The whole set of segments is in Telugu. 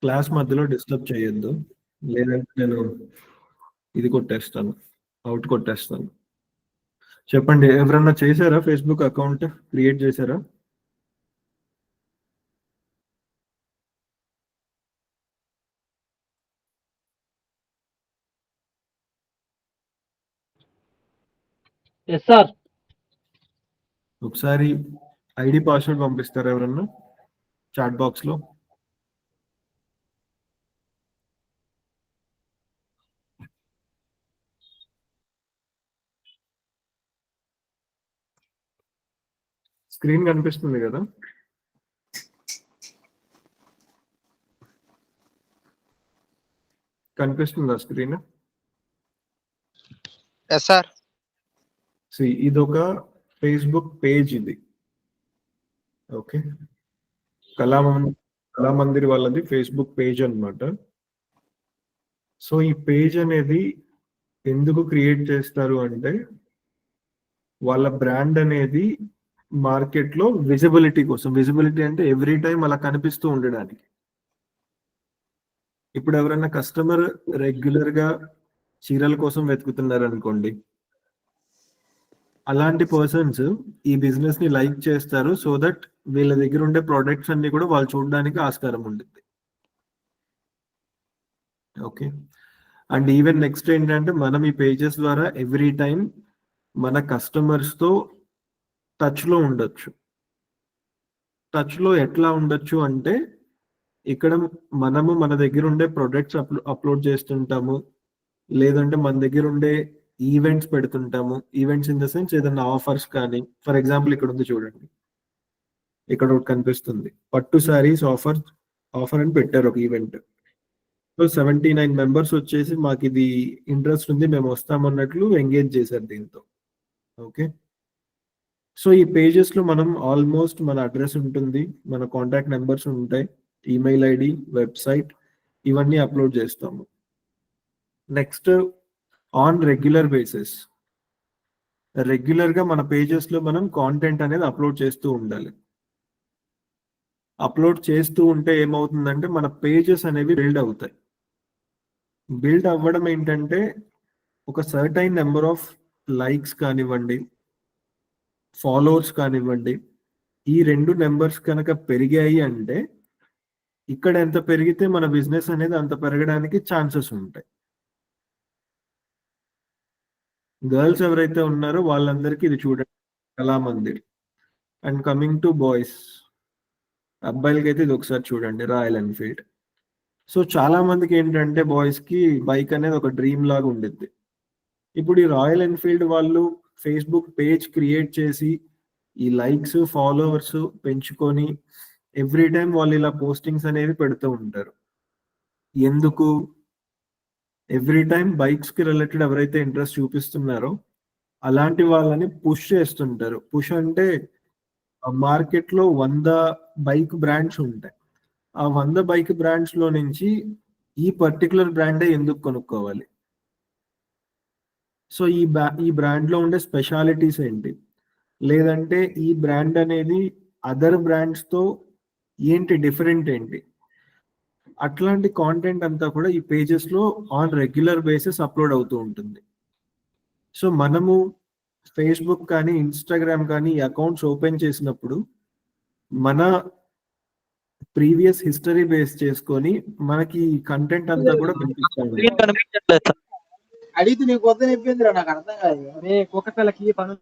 క్లాస్ మధ్యలో డిస్టర్బ్ చేయొద్దు, లేదంటే నేను ఇది కొట్టేస్తాను, అవుట్ కొట్టేస్తాను. చెప్పండి, ఎవరన్నా చేశారా? ఫేస్బుక్ అకౌంట్ క్రియేట్ చేశారా? Yes sir. ఒకసారి ఐడి పాస్వర్డ్ పంపిస్తారా ఎవరన్నా చాట్ బాక్స్ లో? స్క్రీన్ కనిపిస్తుంది కదా? కనిపిస్తుందా స్క్రీన్? Yes sir. ఇదొక ఫేస్బుక్ పేజ్ ఇది. ఓకే, కళామందిర్ వాళ్ళది ఫేస్బుక్ పేజ్ అన్నమాట. సో ఈ పేజ్ అనేది ఎందుకు క్రియేట్ చేస్తారు అంటే, వాళ్ళ బ్రాండ్ అనేది మార్కెట్ లో విజిబిలిటీ కోసం. విజిబిలిటీ అంటే ఎవ్రీ టైం అలా కనిపిస్తూ ఉండడానికి. ఇప్పుడు ఎవరైనా కస్టమర్ రెగ్యులర్ గా చీరల కోసం వెతుకుతున్నారు అనుకోండి, అలాంటి పర్సన్స్ ఈ బిజినెస్ ని లైక్ చేస్తారు, సో దట్ వీళ్ళ దగ్గర ఉండే ప్రొడక్ట్స్ అన్ని కూడా వాళ్ళు చూడడానికి ఆస్కారం ఉంటుంది. ఓకే, అండ్ ఈవెన్ నెక్స్ట్ ఏంటంటే, మనం ఈ పేజెస్ ద్వారా ఎవ్రీ టైం మన కస్టమర్స్ తో టచ్ లో ఉండొచ్చు. టచ్ లో ఎట్లా ఉండొచ్చు అంటే, ఇక్కడ మనము మన దగ్గర ఉండే ప్రొడక్ట్స్ అప్లోడ్ చేస్తుంటాము, లేదంటే మన దగ్గర ఉండే ఈవెంట్స్ పెడుతుంటాము. ఈవెంట్స్ ఇన్ ద సెన్స్ ఏదైనా ఆఫర్స్ కానీ, ఫర్ ఎగ్జాంపుల్ ఇక్కడ ఉంది చూడండి, ఇక్కడ ఒకటి కనిపిస్తుంది, పట్టు శారీస్ ఆఫర్ అని పెట్టారు ఒక ఈవెంట్. సో 79 మెంబర్స్ వచ్చేసి మాకు ఇది ఇంట్రెస్ట్ ఉంది, మేము వస్తామన్నట్లు ఎంగేజ్ చేశారు దీంతో. ఓకే, సో ఈ పేజెస్ లో మనం ఆల్మోస్ట్ మన అడ్రస్ ఉంటుంది, మన కాంటాక్ట్ నెంబర్స్ ఉంటాయి, ఈమెయిల్ ఐడి, వెబ్సైట్, ఇవన్నీ అప్లోడ్ చేస్తాము. Next, on regular basis regular గా మన పేజెస్ లో మనం కాంటెంట్ అనేది అప్లోడ్ చేస్తూ ఉండాలి. అప్లోడ్ చేస్తూ ఉంటే ఏమవుతుందంటే, మన పేజెస్ అనేవి బిల్డ్ అవుతాయి. బిల్డ్ అవ్వడం ఏంటంటే, ఒక సర్టైన్ నెంబర్ ఆఫ్ లైక్స్ కానివ్వండి, ఫాలోవర్స్ కానివ్వండి, ఈ 2 నెంబర్స్ కనుక పెరిగాయి అంటే, ఇక్కడ ఎంత పెరిగితే మన బిజినెస్ అనేది అంత పెరగడానికి ఛాన్సెస్ ఉంటాయి. గర్ల్స్ ఎవరైతే ఉన్నారో వాళ్ళందరికీ ఇది చూడండి, Kalamandir. And coming to boys, అబ్బాయిలకి అయితే ఇది ఒకసారి చూడండి, రాయల్ ఎన్ఫీల్డ్. సో చాలా మందికి ఏంటంటే, బాయ్స్ కి బైక్ అనేది ఒక డ్రీమ్ లాగా ఉండిద్ది. ఇప్పుడు ఈ రాయల్ ఎన్ఫీల్డ్ వాళ్ళు ఫేస్బుక్ పేజ్ క్రియేట్ చేసి ఈ లైక్స్, ఫాలోవర్స్ పెంచుకొని ఎవ్రీ టైం వాళ్ళు ఇలా పోస్టింగ్స్ అనేవి పెడుతూ ఉంటారు. ఎందుకు? ఎవ్రీ టైం బైక్స్ కి రిలేటెడ్ ఎవరైతే ఇంట్రెస్ట్ చూపిస్తున్నారో అలాంటి వాళ్ళని పుష్ చేస్తుంటారు. పుష్ అంటే, మార్కెట్ లో 100 బైక్ బ్రాండ్స్ ఉంటాయి. ఆ 100 బైక్ బ్రాండ్స్ లో నుంచి ఈ పర్టికులర్ బ్రాండే ఎందుకు కొనుక్కోవాలి? సో ఈ బ్రాండ్ లో ఉండే స్పెషాలిటీస్ ఏంటి, లేదంటే ఈ బ్రాండ్ అనేది అదర్ బ్రాండ్స్ తో ఏంటి డిఫరెంట్ ఏంటి, అట్లాంటి కాంటెంట్ అంతా కూడా ఈ పేజెస్ లో ఆన్ రెగ్యులర్ బేసిస్ అప్లోడ్ అవుతూ ఉంటుంది. సో మనము ఫేస్బుక్ కానీ, ఇన్స్టాగ్రామ్ కానీ అకౌంట్స్ ఓపెన్ చేసినప్పుడు మన ప్రీవియస్ హిస్టరీ బేస్ చేసుకొని మనకి కంటెంట్ అంతా కూడా కనిపిస్తుంది. అడిగితే నీకు కొత్త చెప్పిందిరా, నాకు అర్థం కాదు. అరే కుక్క పిల్లకి పను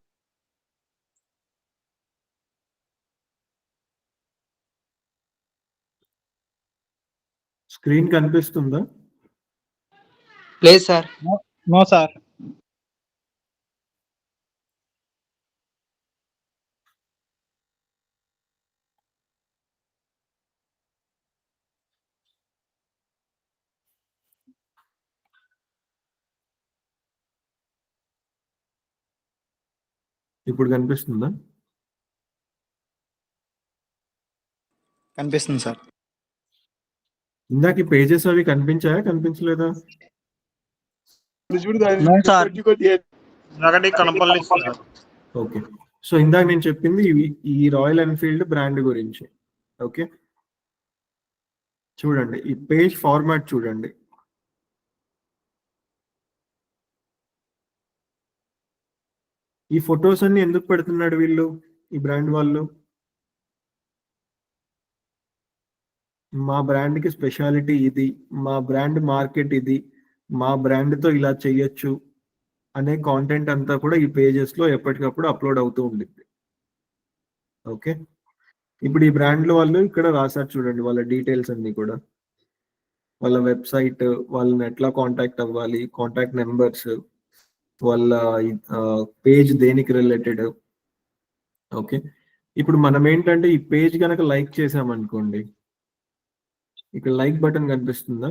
స్క్రీన్ కనిపిస్తుందా? లేదు సార్. No sir. ఇప్పుడు కనిపిస్తుందా? కనిపిస్తుంది సార్. ఇందాక ఈ పేజెస్ అవి కనిపించాయా, కనిపించలేదా? ఓకే, సో ఇందాక నేను చెప్పింది ఈ రాయల్ ఎన్ఫీల్డ్ బ్రాండ్ గురించి. ఓకే, చూడండి ఈ పేజ్ ఫార్మాట్ చూడండి. ఈ ఫొటోస్ అన్ని ఎందుకు పెడుతున్నాడు వీళ్ళు, ఈ బ్రాండ్ వాళ్ళు? మా బ్రాండ్కి స్పెషాలిటీ ఇది, మా బ్రాండ్ మార్కెట్ ఇది, మా బ్రాండ్తో ఇలా చెయ్యొచ్చు అనే కాంటెంట్ అంతా కూడా ఈ పేజెస్లో ఎప్పటికప్పుడు అప్లోడ్ అవుతూ ఉంటుంది. ఓకే, ఇప్పుడు ఈ బ్రాండ్లో వాళ్ళు ఇక్కడ రాశారు చూడండి వాళ్ళ డీటెయిల్స్ అన్ని కూడా, వాళ్ళ వెబ్సైట్, వాళ్ళని ఎట్లా కాంటాక్ట్ అవ్వాలి, కాంటాక్ట్ నెంబర్స్, వాళ్ళ పేజ్ దేనికి రిలేటెడ్. ఓకే, ఇప్పుడు మనం ఏంటంటే ఈ పేజ్ కనుక లైక్ చేసామనుకోండి, ఇక్కడ లైక్ బటన్ కనిపిస్తుందా?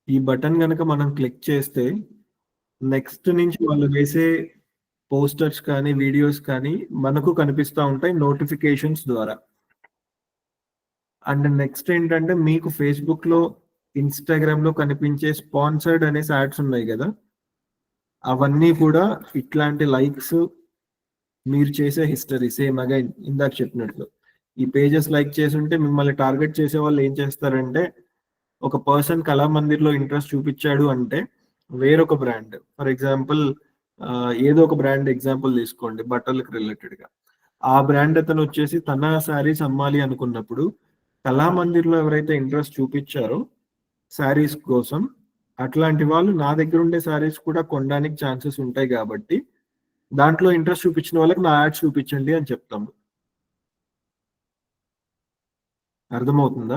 ఈ బటన్ కనుక మనం క్లిక్ చేస్తే నెక్స్ట్ నుంచి వాళ్ళు వేసే పోస్టర్స్ కానీ వీడియోస్ కానీ మనకు కనిపిస్తూ ఉంటాయి నోటిఫికేషన్స్ ద్వారా. అండ్ నెక్స్ట్ ఏంటంటే మీకు ఫేస్బుక్లో, ఇన్స్టాగ్రామ్లో కనిపించే స్పాన్సర్డ్ అనేసి యాడ్స్ ఉన్నాయి కదా, అవన్నీ కూడా ఇట్లాంటి లైక్స్, మీరు చేసే హిస్టరీ సేమ్ అగైన్ ఇందాక చెప్పినట్లు ఈ పేజెస్ లైక్ చేసి ఉంటే మిమ్మల్ని టార్గెట్ చేసే వాళ్ళు ఏం చేస్తారంటే, ఒక పర్సన్ కళామందిర్లో ఇంట్రెస్ట్ చూపించాడు అంటే వేరొక బ్రాండ్, ఫర్ ఎగ్జాంపుల్ ఏదో ఒక బ్రాండ్ ఎగ్జాంపుల్ తీసుకోండి బట్టలకు రిలేటెడ్గా, ఆ బ్రాండ్ అతను వచ్చేసి తన శారీస్ అమ్మాలి అనుకున్నప్పుడు కళామందిర్లో ఎవరైతే ఇంట్రెస్ట్ చూపించారో శారీస్ కోసం, అట్లాంటి వాళ్ళు నా దగ్గర ఉండే శారీస్ కూడా కొనడానికి ఛాన్సెస్ ఉంటాయి కాబట్టి దాంట్లో ఇంట్రెస్ట్ చూపించిన వాళ్ళకి నా యాడ్స్ చూపించండి అని చెప్తాము. అర్థమవుతుందా?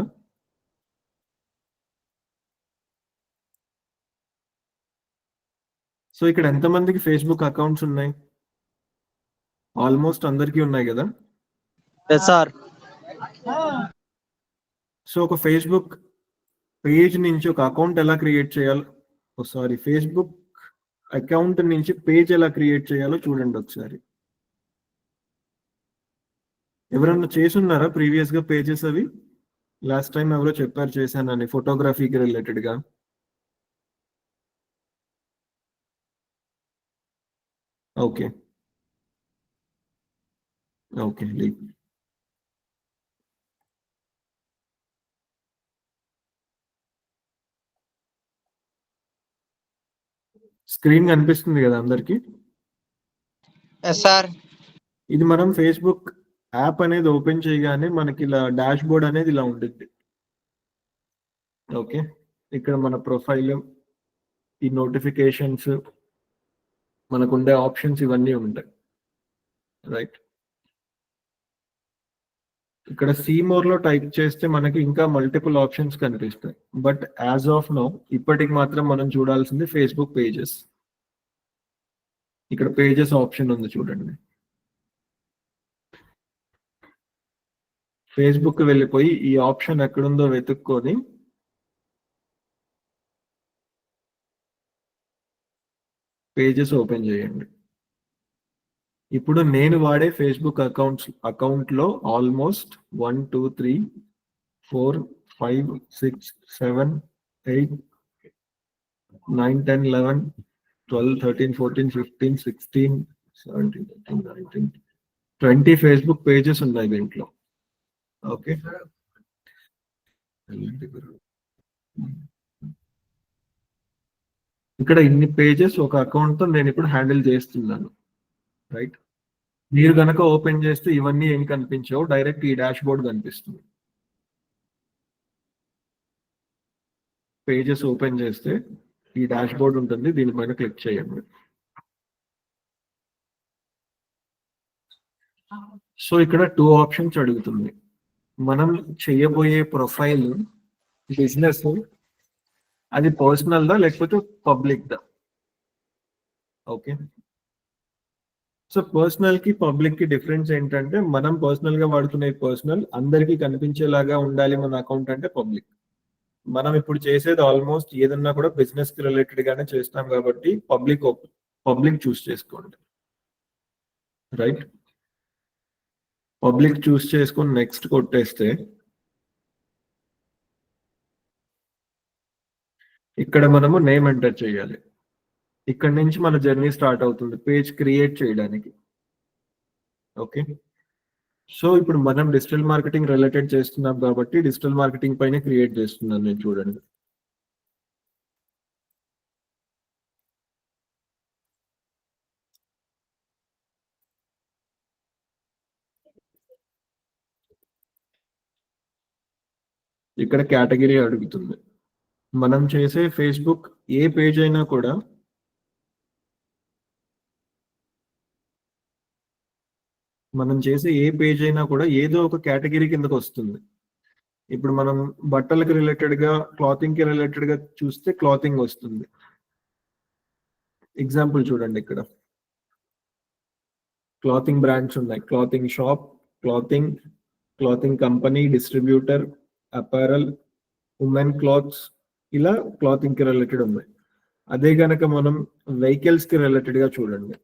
సో ఇక్కడ ఎంతమందికి ఫేస్బుక్ అకౌంట్స్ ఉన్నాయి? ఆల్మోస్ట్ అందరికీ ఉన్నాయి కదా. సార్ సో ఒక ఫేస్బుక్ పేజ్ నుంచి ఒక అకౌంట్ ఎలా క్రియేట్ చేయాలో, సారీ ఫేస్బుక్ అకౌంట్ నుంచి పేజ్ ఎలా క్రియేట్ చేయాలో చూడండి ఒకసారి. ఎవరన్నా చేసున్నారా ప్రీవియస్ గా పేజెస్ అవి? లాస్ట్ టైం ఎవరో చెప్పారు చేశానని, ఫోటోగ్రఫీకి రిలేటెడ్ గా. ఓకే ఓకే, స్క్రీన్ కనిపిస్తుంది కదా అందరికి? సార్ ఇది మనం ఫేస్బుక్ యాప్ అనేది ఓపెన్ చేయగానే మనకి ఇలా డాష్ బోర్డ్ అనేది ఇలా ఉంటుంది. ఓకే, ఇక్కడ మన ప్రొఫైల్, ఈ నోటిఫికేషన్స్, మనకుండే ఆప్షన్స్ ఇవన్నీ ఉంటాయి. రైట్, ఇక్కడ సీమోర్ లో టైప్ చేస్తే మనకి ఇంకా మల్టిపుల్ ఆప్షన్స్ కనిపిస్తాయి. బట్ యాజ్ ఆఫ్ నౌ ఇప్పటికి మాత్రం మనం చూడాల్సింది ఫేస్బుక్ పేజెస్. ఇక్కడ పేజెస్ ఆప్షన్ ఉంది చూడండి. ఫేస్బుక్ వెళ్ళిపోయి ఈ ఆప్షన్ ఎక్కడుందో వెతుక్కొని పేజెస్ ఓపెన్ చేయండి. ఇప్పుడు నేను వాడే ఫేస్బుక్ అకౌంట్లో ఆల్మోస్ట్ 1 2 3 4 5 6 7 8 9 10 11 12 13 14 15 16 17 18 19 20 ఫేస్బుక్ పేజెస్ ఉన్నాయి దీంట్లో. ఓకే, ఇక్కడ ఇన్ని పేజెస్ ఒక అకౌంట్ తో నేను ఇప్పుడు హ్యాండిల్ చేస్తున్నాను. రైట్, మీరు కనుక ఓపెన్ చేస్తే ఇవన్నీ ఏం కనిపించవు, డైరెక్ట్ ఈ డాష్ బోర్డ్ కనిపిస్తుంది. పేజెస్ ఓపెన్ చేస్తే ఈ డాష్ బోర్డ్ ఉంటుంది, దీనిపైన క్లిక్ చేయండి. సో ఇక్కడ 2 ఆప్షన్స్ అడుగుతుంది. మనం చేయబోయే ప్రొఫైల్ బిజినెస్ అది పర్సనల్ దా లేకపోతే పబ్లిక్ దా? ఓకే, సో పర్సనల్ కి పబ్లిక్ కి డిఫరెన్స్ ఏంటంటే, మనం పర్సనల్ గా వాడుకునే పర్సనల్, అందరికీ కనిపించేలాగా ఉండాలి మన అకౌంట్ అంటే పబ్లిక్. మనం ఇప్పుడు చేసేది ఆల్మోస్ట్ ఏదన్నా కూడా బిజినెస్ కి రిలేటెడ్ గానే చేస్తాం కాబట్టి పబ్లిక్ చూస్ చేసుకోండి. రైట్, పబ్లిక్ చూస్ చేసుకొని నెక్స్ట్ కొట్టేస్తే ఇక్కడ మనము నేమ్ ఎంటర్ చేయాలి. ఇక్కడ నుంచి మన జర్నీ స్టార్ట్ అవుతుంది పేజ్ క్రియేట్ చేయడానికి. ఓకే, సో ఇప్పుడు మనం డిజిటల్ మార్కెటింగ్ రిలేటెడ్ చేస్తున్నాం కాబట్టి డిజిటల్ మార్కెటింగ్ పైన క్రియేట్ చేస్తున్నాను నేను, చూడండి. ఇక్కడ కేటగిరీ అడుగుతుంది. మనం చేసే ఫేస్బుక్ ఏ పేజ్ అయినా కూడా ఏదో ఒక కేటగిరీ కిందకు వస్తుంది. ఇప్పుడు మనం బట్టలకి రిలేటెడ్ గా, క్లాతింగ్ కి రిలేటెడ్ గా చూస్తే క్లాతింగ్ వస్తుంది. ఎగ్జాంపుల్ చూడండి, ఇక్కడ క్లాతింగ్ బ్రాండ్స్ ఉన్నాయి. Clothing shop, clothing company, distributor, apparel, women clothes, ఇలా క్లాతింగ్ కి రిలేటెడ్ ఉన్నాయి. అదే గనక మనం వెహికల్స్ కి రిలేటెడ్ గా చూడండి.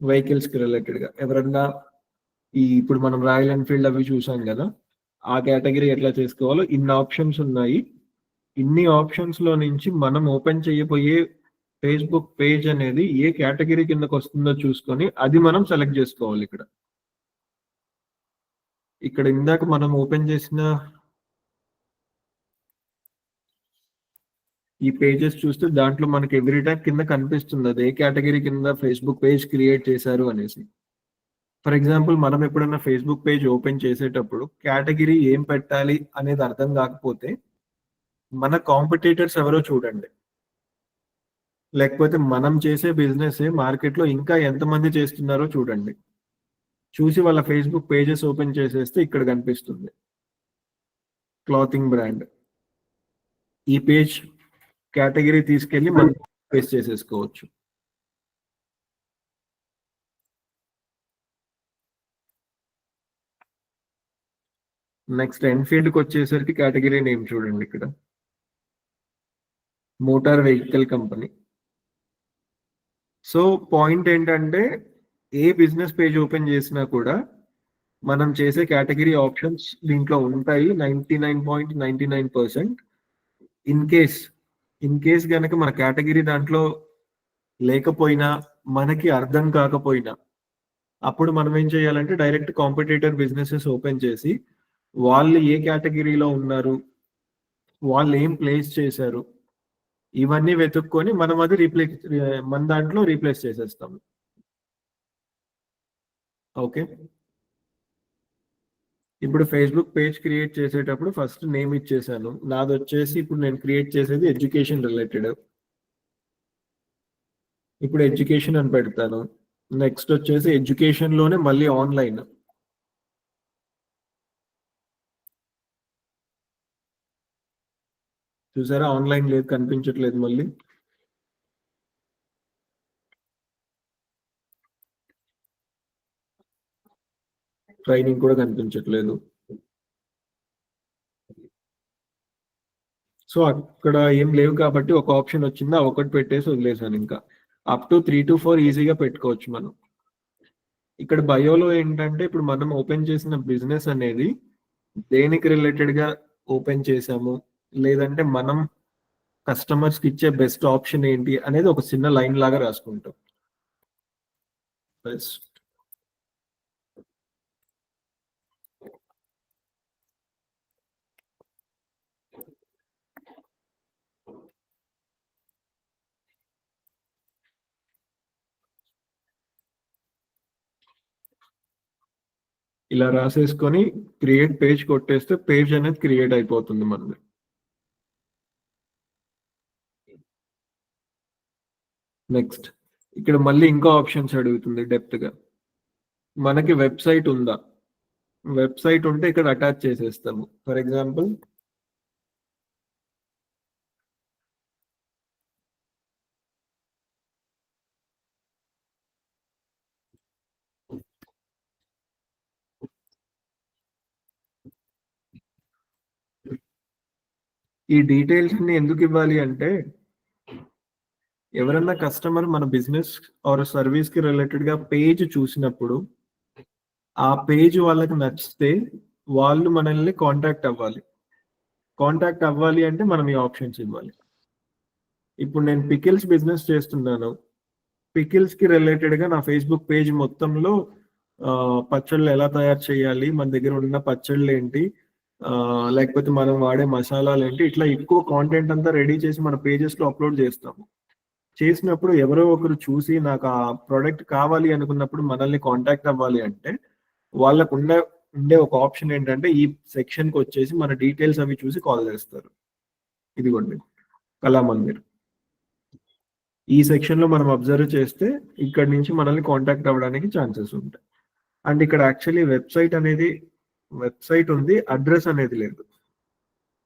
వెహికల్స్ కి రిలేటెడ్ గా ఎవరన్నా ఇప్పుడు మనం రాయల్ ఎన్ఫీల్డ్ అవి చూసాం కదా, ఆ కేటగిరీ ఎట్లా చేసుకోవాలో ఇన్ని ఆప్షన్స్ ఉన్నాయి. ఇన్ని ఆప్షన్స్ లో నుంచి మనం ఓపెన్ చేయబోయే ఫేస్బుక్ పేజ్ అనేది ఏ కేటగిరీ కిందకు వస్తుందో చూసుకొని అది మనం సెలెక్ట్ చేసుకోవాలి. ఇక్కడ ఇందాక మనం ఓపెన్ చేసిన ఈ పేజెస్ చూస్తే దాంట్లో మనకి ఎవ్రీ టైం కింద కనిపిస్తుంది అది ఏ కేటగిరీ కింద ఫేస్బుక్ పేజ్ క్రియేట్ చేశారు అనేసి. ఫర్ ఎగ్జాంపుల్, మనం ఎప్పుడైనా ఫేస్బుక్ పేజ్ ఓపెన్ చేసేటప్పుడు కేటగిరీ ఏం పెట్టాలి అనేది అర్థం కాకపోతే మన కాంపిటీటర్స్ ఎవరో చూడండి, లేకపోతే మనం చేసే బిజినెస్ మార్కెట్లో ఇంకా ఎంతమంది చేస్తున్నారో చూడండి. చూసి వాళ్ళ ఫేస్బుక్ పేజెస్ ఓపెన్ చేసేస్తే ఇక్కడ కనిపిస్తుంది క్లాతింగ్ బ్రాండ్. ఈ పేజ్ కేటగిరీ తీసుకెళ్లి మనం పేస్ట్ చేసేసుకోవచ్చు. నెక్స్ట్ ఎన్ఫీల్డ్కి వచ్చేసరికి కేటగిరీ నేమ్ చూడండి, ఇక్కడ motor vehicle company. So point ఏంటంటే ఏ బిజినెస్ పేజ్ ఓపెన్ చేసినా కూడా మనం చేసే కేటగిరీ ఆప్షన్స్ దీంట్లో ఉంటాయి 99.99%. ఇన్ కేస్ గనక మన కేటగిరీ దాంట్లో లేకపోయినా, మనకి అర్థం కాకపోయినా, అప్పుడు మనం ఏం చేయాలంటే డైరెక్ట్ కాంపిటీటర్ బిజినెసెస్ ఓపెన్ చేసి వాళ్ళు ఏ కేటగిరీలో ఉన్నారు, వాళ్ళు ఏం ప్లేస్ చేశారు, ఇవన్నీ వెతుక్కొని మనం అది మన దాంట్లో రీప్లేస్ చేసేస్తాము. ఓకే, ఇప్పుడు ఫేస్బుక్ పేజ్ క్రియేట్ చేసేటప్పుడు ఫస్ట్ నేమ్ ఇచ్చేసాను. నాది వచ్చేసి ఇప్పుడు నేను క్రియేట్ చేసేది ఎడ్యుకేషన్ రిలేటెడ్. ఇప్పుడు ఎడ్యుకేషన్ అని పెడతాను. నెక్స్ట్ వచ్చేసి ఎడ్యుకేషన్ లోనే మళ్ళీ ఆన్లైన్. చూసారా, ఆన్లైన్ లేదు, కనిపించట్లేదు. మళ్ళీ ట్రైనింగ్ కూడా కనిపించట్లేదు. సో అక్కడ ఏం లేవు కాబట్టి ఒక ఆప్షన్ వచ్చిందా, ఒకటి పెట్టేసి వదిలేసాను. ఇంకా అప్ టు 3 to 4 ఈజీగా పెట్టుకోవచ్చు మనం. ఇక్కడ బయోలో ఏంటంటే ఇప్పుడు మనం ఓపెన్ చేసిన బిజినెస్ అనేది దేనికి రిలేటెడ్ గా ఓపెన్ చేసాము, లేదంటే మనం కస్టమర్స్ కి ఇచ్చే బెస్ట్ ఆప్షన్ ఏంటి అనేది ఒక చిన్న లైన్ లాగా రాసుకుంటాం. ఇలా రాసేసుకొని క్రియేట్ పేజ్ కొట్టేస్తే పేజ్ అనేది క్రియేట్ అయిపోతుంది మనది. నెక్స్ట్ ఇక్కడ మళ్ళీ ఇంకో ఆప్షన్స్ అడుగుతుంది డెప్త్ గా. మనకి వెబ్సైట్ ఉందా, వెబ్సైట్ ఉంటే ఇక్కడ అటాచ్ చేసేస్తాము. ఫర్ ఎగ్జాంపుల్, ఈ డీటెయిల్స్ ని ఎందుకు ఇవ్వాలి అంటే ఎవరన్నా కస్టమర్ మన బిజినెస్ ఆర్ సర్వీస్ కి రిలేటెడ్ గా పేజ్ చూసినప్పుడు ఆ పేజ్ వాళ్ళకి నచ్చితే వాళ్ళు మనల్ని కాంటాక్ట్ అవ్వాలి. కాంటాక్ట్ అవ్వాలి అంటే మనం ఈ ఆప్షన్స్ ఇవ్వాలి. ఇప్పుడు నేను పికిల్స్ బిజినెస్ చేస్తున్నాను, పికిల్స్ కి రిలేటెడ్ గా నా ఫేస్బుక్ పేజ్ మొత్తంలో పచ్చళ్ళు ఎలా తయారు చేయాలి, మన దగ్గర ఉన్న పచ్చళ్ళు ఏంటి, లేకపోతే మనం వాడే మసాలాలు ఏంటి, ఇట్లా ఎక్కువ కాంటెంట్ అంతా రెడీ చేసి మన పేజెస్ లో అప్లోడ్ చేస్తాము. చేసినప్పుడు ఎవరో ఒకరు చూసి నాకు ఆ ప్రోడక్ట్ కావాలి అనుకున్నప్పుడు మనల్ని కాంటాక్ట్ అవ్వాలి అంటే వాళ్ళకు ఉండే ఒక ఆప్షన్ ఏంటంటే ఈ సెక్షన్ కి వచ్చేసి మన డీటెయిల్స్ అవి చూసి కాల్ చేస్తారు. ఇదిగోండి కళామందిర్. ఈ సెక్షన్ లో మనం అబ్జర్వ్ చేస్తే ఇక్కడ నుంచి మనల్ని కాంటాక్ట్ అవ్వడానికి ఛాన్సెస్ ఉంటాయి. అండ్ ఇక్కడ యాక్చువల్లీ వెబ్సైట్ ఉంది, అడ్రస్ అనేది లేదు.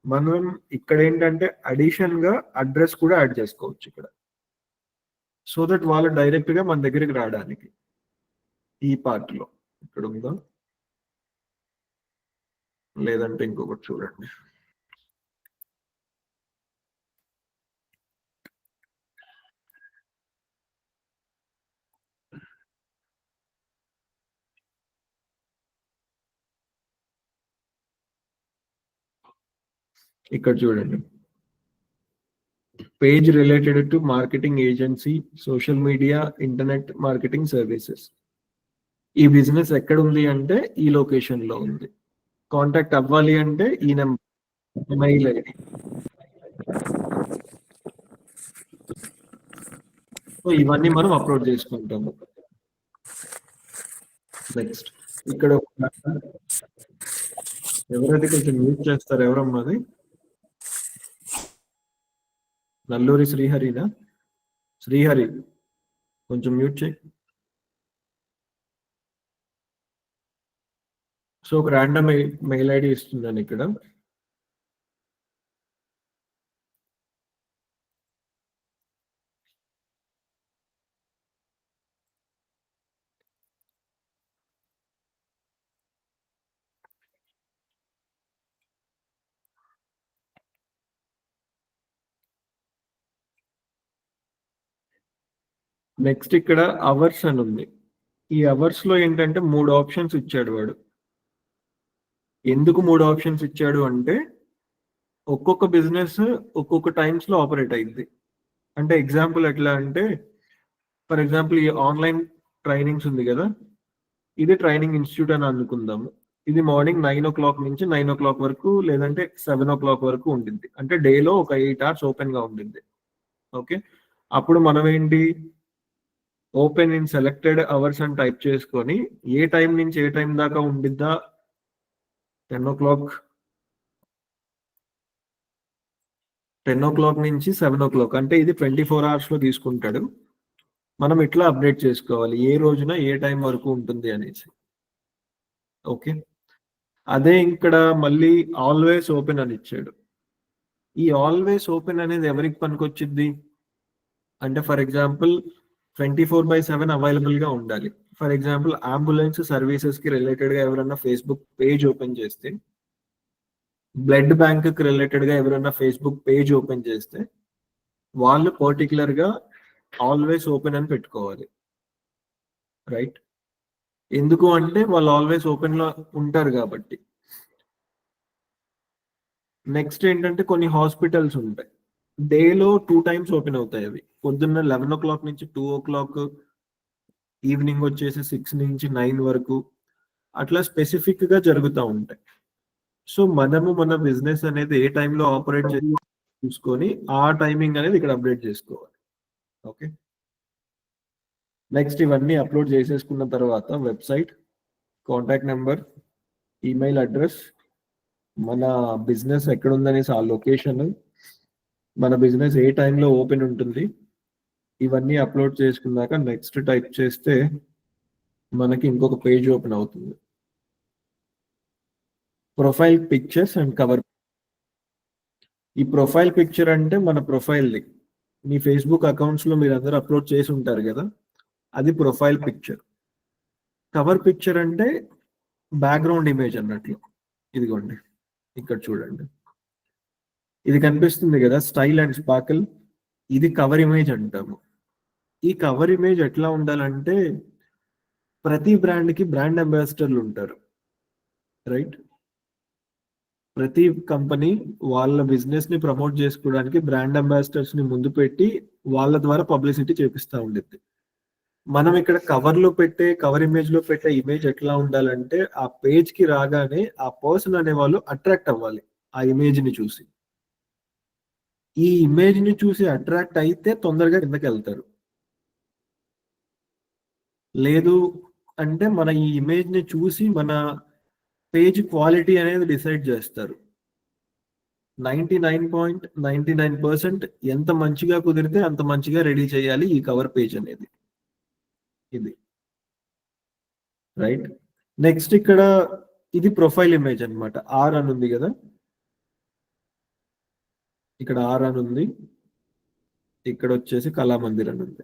మనం ఇక్కడ ఏంటంటే అడిషన్ గా అడ్రస్ కూడా యాడ్ చేసుకోవచ్చు ఇక్కడ, సో దట్ వాళ్ళు డైరెక్ట్ గా మన దగ్గరికి రావడానికి. ఈ పార్ట్ లో ఇక్కడ ఉందా లేదంటే ఇంకొకటి చూడండి. ఇక్కడ చూడండి, page related to marketing agency, social media, internet marketing services. ఈ బిజినెస్ ఎక్కడ ఉంది అంటే ఈ లొకేషన్ లో ఉంది. కాంటాక్ట్ అవ్వాలి అంటే ఈ నెంబర్, మెయిల్ ఐడి. సో ఇవన్నీ మనం అప్లోడ్ చేసుకుంటాము. నెక్స్ట్ ఇక్కడ ఎవరైతే కొంచెం మ్యూట్ చేస్తారు, ఎవరమ్మా అది? నల్లూరి శ్రీహరినా? శ్రీహరి కొంచెం మ్యూట్ చేయి. సో ఒక ర్యాండమ్ మెయిల్ ఐడి ఇస్తున్నాను ఇక్కడ. నెక్స్ట్ ఇక్కడ అవర్స్ అని ఉంది. ఈ అవర్స్ లో ఏంటంటే 3 ఆప్షన్స్ ఇచ్చాడు వాడు. ఎందుకు 3 ఆప్షన్స్ ఇచ్చాడు అంటే ఒక్కొక్క బిజినెస్ ఒక్కొక్క టైమ్స్ లో ఆపరేట్ అయింది. అంటే ఎగ్జాంపుల్ ఎట్లా అంటే, ఫర్ ఎగ్జాంపుల్ ఈ ఆన్లైన్ ట్రైనింగ్స్ ఉంది కదా, ఇది ట్రైనింగ్ ఇన్స్టిట్యూట్ అని అనుకుందాము. ఇది మార్నింగ్ 9 o'clock నుంచి 9 o'clock వరకు, లేదంటే 7 o'clock వరకు ఉంటుంది. అంటే డేలో ఒక 8 hours ఓపెన్ గా ఉంటుంది. ఓకే, అప్పుడు మనం ఏంటి, ఓపెన్ ఇన్ సెలెక్టెడ్ అవర్స్ అని టైప్ చేసుకొని ఏ టైం నుంచి ఏ టైం దాకా ఉండిద్దా, 10 o'clock నుంచి 7 o'clock, అంటే ఇది 24 hours లో తీసుకుంటాడు. మనం ఇట్లా అప్డేట్ చేసుకోవాలి ఏ రోజున ఏ టైం వరకు ఉంటుంది అనేసి. ఓకే, అదే ఇక్కడ మళ్ళీ ఆల్వేస్ ఓపెన్ అని ఇచ్చాడు. ఈ ఆల్వేస్ ఓపెన్ అనేది ఎవరికి పనికొచ్చిద్ది అంటే, ఫర్ ఎగ్జాంపుల్ 24/7 అవైలబుల్ గా ఉండాలి. ఫర్ ఎగ్జాంపుల్ అంబులెన్స్ సర్వీసెస్ కి రిలేటెడ్ గా ఎవరైనా ఫేస్బుక్ పేజ్ ఓపెన్ చేస్తే, బ్లడ్ బ్యాంక్ కి రిలేటెడ్ గా ఎవరైనా ఫేస్బుక్ పేజ్ ఓపెన్ చేస్తే వాళ్ళు పర్టికులర్ గా ఆల్వేస్ ఓపెన్ అని పెట్టుకోవాలి. రైట్, ఎందుకు అంటే వాళ్ళు ఆల్వేస్ ఓపెన్ లో ఉంటారు కాబట్టి. నెక్స్ట్ ఏంటంటే కొన్ని హాస్పిటల్స్ ఉంటాయి, డేలో 2 times ఓపెన్ అవుతాయి. అవి పొద్దున్న 11 o'clock నుంచి 2 o'clock, ఈవినింగ్ వచ్చేసి 6 నుంచి 9 వరకు, అట్లా స్పెసిఫిక్ గా జరుగుతూ ఉంటాయి. సో మనము మన బిజినెస్ అనేది ఏ టైంలో ఆపరేట్ చేసి చూసుకొని ఆ టైమింగ్ అనేది ఇక్కడ అప్డేట్ చేసుకోవాలి. ఓకే, నెక్స్ట్ ఇవన్నీ అప్లోడ్ చేసేసుకున్న తర్వాత website, contact number, email address, మన బిజినెస్ ఎక్కడ ఉందనేసి ఆ లొకేషన్, మన బిజినెస్ ఏ టైంలో ఓపెన్ ఉంటుంది, ఇవన్నీ అప్లోడ్ చేసుకున్నాక నెక్స్ట్ టైప్ చేస్తే మనకి ఇంకొక పేజ్ ఓపెన్ అవుతుంది. Profile pictures and cover. ఈ ప్రొఫైల్ పిక్చర్ అంటే మన ప్రొఫైల్ది, మీ ఫేస్బుక్ అకౌంట్స్ లో మీరు అందరూ అప్లోడ్ చేసి ఉంటారు కదా, అది ప్రొఫైల్ పిక్చర్. కవర్ పిక్చర్ అంటే బ్యాక్గ్రౌండ్ ఇమేజ్ అన్నట్లు. ఇదిగోండి ఇక్కడ చూడండి, ఇది కనిపిస్తుంది కదా, స్టైల్ అండ్ స్పార్కిల్, ఇది కవర్ ఇమేజ్ అంటాము. ఈ కవర్ ఇమేజ్ ఎట్లా ఉండాలంటే, ప్రతి బ్రాండ్ కి బ్రాండ్ అంబాసిడర్లు ఉంటారు. రైట్, ప్రతి కంపెనీ వాళ్ళ బిజినెస్ ని ప్రమోట్ చేసుకోవడానికి బ్రాండ్ అంబాసిడర్స్ ని ముందు పెట్టి వాళ్ళ ద్వారా పబ్లిసిటీ చేపిస్తూ ఉండిద్ది. మనం ఇక్కడ కవర్ ఇమేజ్ లో పెట్టే ఇమేజ్ ఎట్లా ఉండాలంటే ఆ పేజ్ కి రాగానే ఆ పర్సన్ అనే వాళ్ళు అట్రాక్ట్ అవ్వాలి ఆ ఇమేజ్ ని చూసి. ఈ ఇమేజ్ ని చూసి అట్రాక్ట్ అయితే తొందరగా కిందకి వెళ్తారు. లేదు అంటే మన ఈ ఇమేజ్ ని చూసి మన పేజ్ క్వాలిటీ అనేది డిసైడ్ చేస్తారు. 99.99% ఎంత మంచిగా కుదిరితే అంత మంచిగా రెడీ చేయాలి ఈ కవర్ పేజ్ అనేది. ఇది రైట్. నెక్స్ట్ ఇక్కడ ఇది ప్రొఫైల్ ఇమేజ్ అన్నమాట. ఆర్ అని ఉంది కదా, ఇక్కడ ఆర్ అని ఉంది, ఇక్కడ వచ్చేసి కళామందిర్ అని ఉంది.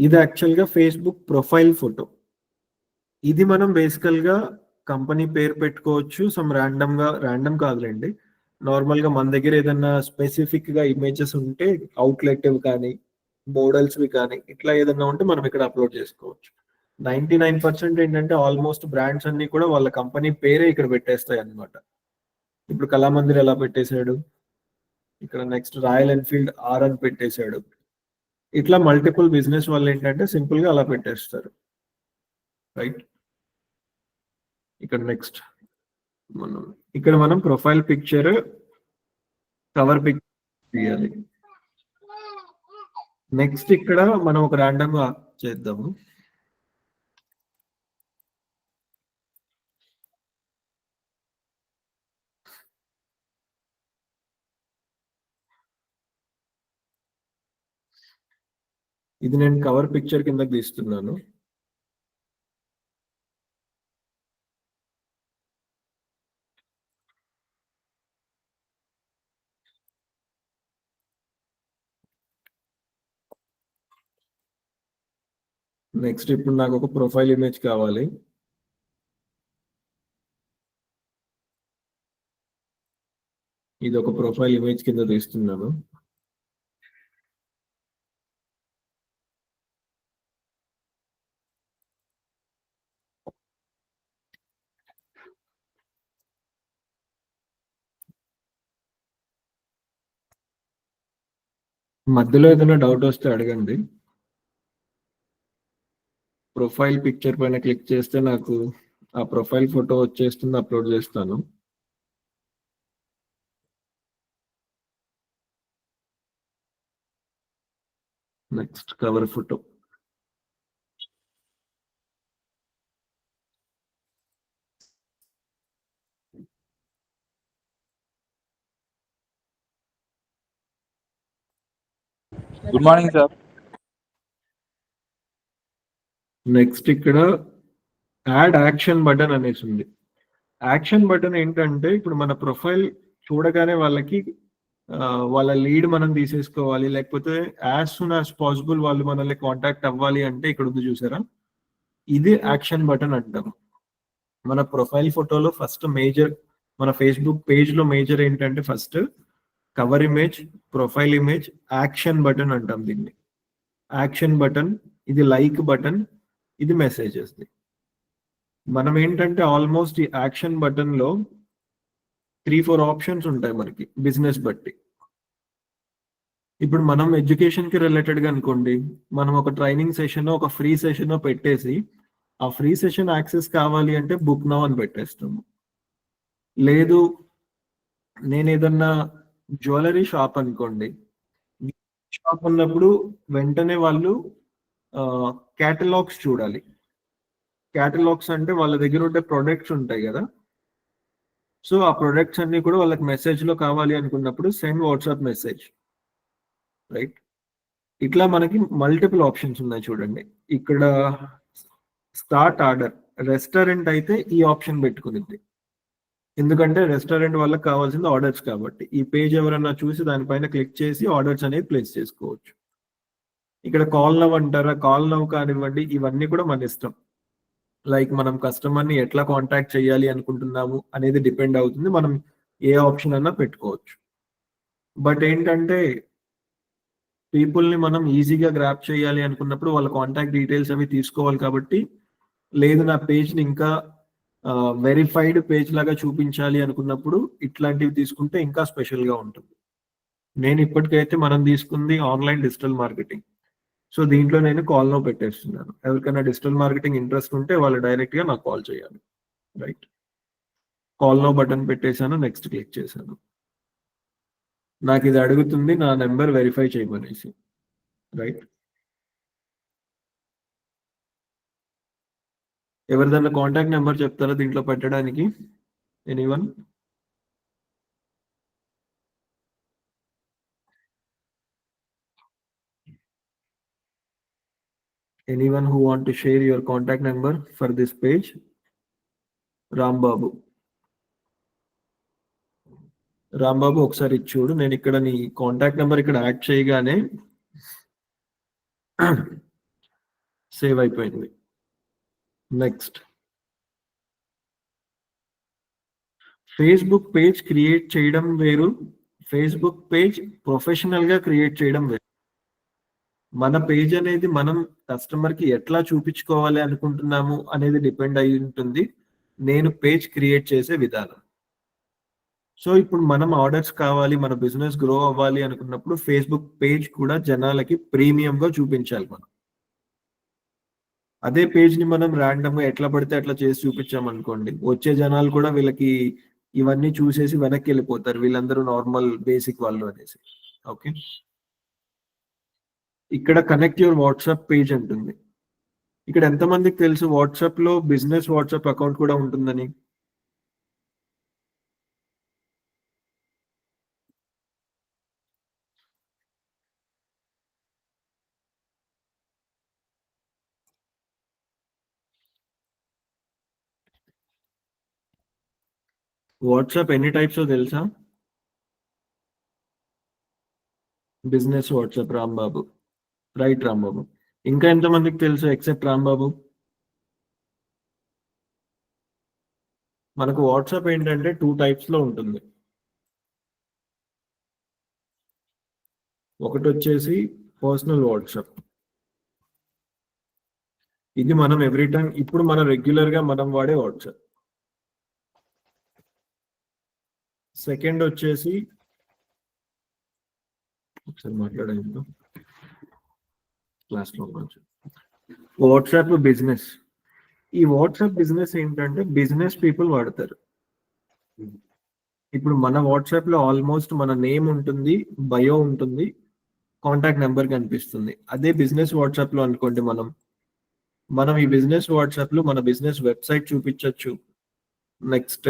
ఇది యాక్చువల్గా ఫేస్బుక్ ప్రొఫైల్ ఫోటో. ఇది మనం బేసికల్ గా కంపెనీ పేరు పెట్టుకోవచ్చు. సమ్ ర్యాండమ్ కాదులేండి, నార్మల్ గా మన దగ్గర ఏదైనా స్పెసిఫిక్ గా ఇమేజెస్ ఉంటే అవుట్లెట్ కానీ మోడల్స్ కానీ ఇట్లా ఏదైనా ఉంటే మనం ఇక్కడ అప్లోడ్ చేసుకోవచ్చు. 99% ఏంటంటే ఆల్మోస్ట్ బ్రాండ్స్ అన్ని కూడా వాళ్ళ కంపెనీ పేరే ఇక్కడ పెట్టేస్తాయి అన్నమాట. ఇప్పుడు కళామందిర్ ఎలా పెట్టేశాడు, ఇక్కడ నెక్స్ట్ రాయల్ ఎన్ఫీల్డ్ ఆర్ అని పెట్టేశాడు. ఇట్లా మల్టిపుల్ బిజినెస్ వాళ్ళు ఏంటంటే సింపుల్ గా అలా పెట్టేస్తారు. రైట్. ఇక్కడ నెక్స్ట్ మనం ప్రొఫైల్ పిక్చర్ కవర్ పిక్చర్ తీయాలి. నెక్స్ట్ ఇక్కడ మనం ఒక ర్యాండమ్ గా చేద్దాము. ఇది నేను కవర్ పిక్చర్ కింద తీస్తున్నాను. నెక్స్ట్ ఇప్పుడు నాకు ఒక ప్రొఫైల్ ఇమేజ్ కావాలి. ఇది ఒక ప్రొఫైల్ ఇమేజ్ కింద తీస్తున్నాను. మధ్యలో ఏదైనా డౌట్ వస్తే అడగండి. ప్రొఫైల్ పిక్చర్ పైన క్లిక్ చేస్తే నాకు ఆ ప్రొఫైల్ ఫోటో వచ్చేస్తుంది, అప్లోడ్ చేస్తాను. Next cover photo. Good morning sir. Next ఇక్కడ యాడ్ యాక్షన్ బటన్ అనేసి ఉంది. యాక్షన్ బటన్ ఏంటంటే ఇప్పుడు మన ప్రొఫైల్ చూడగానే వాళ్ళకి వాళ్ళ లీడ్ మనం తీసేసుకోవాలి, లేకపోతే యాజ్ సూన్ యాజ్ పాసిబుల్ వాళ్ళు మనల్ని కాంటాక్ట్ అవ్వాలి అంటే ఇక్కడ ఉంది చూసారా, ఇది యాక్షన్ బటన్ అంటాం. మన ప్రొఫైల్ ఫోటోలో ఫస్ట్ మేజర్, మన ఫేస్బుక్ పేజ్ లో మేజర్ ఏంటంటే first cover image, profile image, action button అంటాం దీన్ని. యాక్షన్ బటన్, ఇది లైక్ బటన్, ఇది మెసేజెస్. మనం ఏంటంటే ఆల్మోస్ట్ ఈ యాక్షన్ బటన్ లో 3-4 ఆప్షన్స్ ఉంటాయి మనకి బిజినెస్ బట్టి. ఇప్పుడు మనం ఎడ్యుకేషన్ కి రిలేటెడ్ గా అనుకోండి, మనం ఒక ట్రైనింగ్ సెషన్, ఒక ఫ్రీ సెషన్ పెట్టేసి ఆ ఫ్రీ సెషన్ యాక్సెస్ కావాలి అంటే బుక్ నౌ అని పెట్టేస్తాము. లేదు నేను ఏదన్నా జ్యువెలరీ షాప్ అనుకోండి, షాప్ ఉన్నప్పుడు వెంటనే వాళ్ళు క్యాటలాగ్స్ చూడాలి. క్యాటలాగ్స్ అంటే వాళ్ళ దగ్గర ఉండే ప్రొడక్ట్స్ ఉంటాయి కదా, సో ఆ ప్రొడక్ట్స్ అన్ని కూడా వాళ్ళకి మెసేజ్ లో కావాలి అనుకున్నప్పుడు సెండ్ వాట్సాప్ మెసేజ్. రైట్. ఇట్లా మనకి మల్టిపుల్ ఆప్షన్స్ ఉన్నాయి చూడండి. ఇక్కడ స్టార్ట్ ఆర్డర్, రెస్టారెంట్ అయితే ఈ ఆప్షన్ పెట్టుకునింది, ఎందుకంటే రెస్టారెంట్ వాళ్ళకి కావాల్సింది ఆర్డర్స్ కాబట్టి. ఈ పేజ్ ఎవరన్నా చూసి దానిపైన క్లిక్ చేసి ఆర్డర్స్ అనేది ప్లేస్ చేసుకోవచ్చు. ఇక్కడ కాల్ నవ్ అంటారా, కాల్ నవ్ కానివ్వండి, ఇవన్నీ కూడా మన ఇష్టం. లైక్ మనం కస్టమర్ని ఎట్లా కాంటాక్ట్ చేయాలి అనుకుంటున్నాము అనేది డిపెండ్ అవుతుంది, మనం ఏ ఆప్షన్ అన్నా పెట్టుకోవచ్చు. బట్ ఏంటంటే పీపుల్ని మనం ఈజీగా గ్రాప్ చేయాలి అనుకున్నప్పుడు వాళ్ళ కాంటాక్ట్ డీటెయిల్స్ అవి తీసుకోవాలి కాబట్టి, లేదు నా పేజ్ని ఇంకా వెరిఫైడ్ పేజ్ లాగా చూపించాలి అనుకున్నప్పుడు ఇట్లాంటివి తీసుకుంటే ఇంకా స్పెషల్గా ఉంటుంది. నేను ఇప్పటికైతే మనం తీసుకుంది ఆన్లైన్ డిజిటల్ మార్కెటింగ్. సో దీంట్లో నేను కాల్ నో పెట్టేస్తున్నాను. ఎవరికైనా డిజిటల్ మార్కెటింగ్ ఇంట్రెస్ట్ ఉంటే వాళ్ళు డైరెక్ట్గా నాకు కాల్ చేయాలి. రైట్, కాల్ నో బటన్ పెట్టేశాను, నెక్స్ట్ క్లిక్ చేశాను. నాకు ఇది అడుగుతుంది నా నెంబర్ వెరిఫై చేయమనేసి. రైట్, ఎవరిదన్నా కాంటాక్ట్ నెంబర్ చెప్తారా దీంట్లో పెట్టడానికి? Anyone? Anyone who want to share your contact number for this page? Rambabu, Rambabu ఒకసారి ఇది చూడు. నేను ఇక్కడ నీ కాంటాక్ట్ నెంబర్ ఇక్కడ యాడ్ చేయగానే సేవ్ అయిపోయింది. నెక్స్ట్, ఫేస్బుక్ పేజ్ క్రియేట్ చేయడం వేరు, ఫేస్బుక్ పేజ్ ప్రొఫెషనల్ గా క్రియేట్ చేయడం వేరు. మన పేజ్ అనేది మనం కస్టమర్ కి ఎట్లా చూపించుకోవాలి అనుకుంటున్నాము అనేది డిపెండ్ అయి ఉంటుంది నేను పేజ్ క్రియేట్ చేసే విధానం. సో ఇప్పుడు మనం ఆర్డర్స్ కావాలి, మన బిజినెస్ గ్రో అవ్వాలి అనుకున్నప్పుడు ఫేస్బుక్ పేజ్ కూడా జనాలకి ప్రీమియం గా చూపించాలి మనం. అదే పేజ్ ని మనం ర్యాండమ్ గా ఎట్లా పడితే అట్లా చేసి చూపించామనుకోండి, వచ్చే జనాలు కూడా వీళ్ళకి ఇవన్నీ చూసేసి వెనక్కి వెళ్ళిపోతారు, వీళ్ళందరూ నార్మల్ బేసిక్ వాళ్ళు అనేసి. ఓకే, ఇక్కడ కనెక్ట్ యువర్ వాట్సాప్ పేజ్ ఉంటుంది. ఇక్కడ ఎంతమందికి తెలుసు వాట్సాప్ లో బిజినెస్ వాట్సాప్ అకౌంట్ కూడా ఉంటుందని? వాట్సాప్ ఎన్ని టైప్స్ తెలుసా? Business WhatsApp, Rambabu. Right Rambabu. ఇంకా ఎంతమందికి తెలుసు ఎక్సెప్ట్ రాంబాబు? మనకు వాట్సాప్ ఏంటంటే 2 టైప్స్ లో ఉంటుంది. ఒకటి వచ్చేసి పర్సనల్ వాట్సాప్, ఇది మనం ఎవ్రీ టైం ఇప్పుడు మనం రెగ్యులర్ గా మనం వాడే వాట్సాప్. సెకండ్ వచ్చేసి ఒకసారి మాట్లాడాను క్లాస్ లో వాట్సాప్ బిజినెస్. ఈ వాట్సాప్ బిజినెస్ ఏంటంటే బిజినెస్ పీపుల్ వాడతారు. ఇప్పుడు మన వాట్సాప్ లో ఆల్మోస్ట్ మన నేమ్ ఉంటుంది, బయో ఉంటుంది, కాంటాక్ట్ నెంబర్ కనిపిస్తుంది. అదే బిజినెస్ వాట్సాప్ లో అనుకోండి, మనం ఈ బిజినెస్ వాట్సాప్ లో మన బిజినెస్ వెబ్సైట్ చూపించవచ్చు. నెక్స్ట్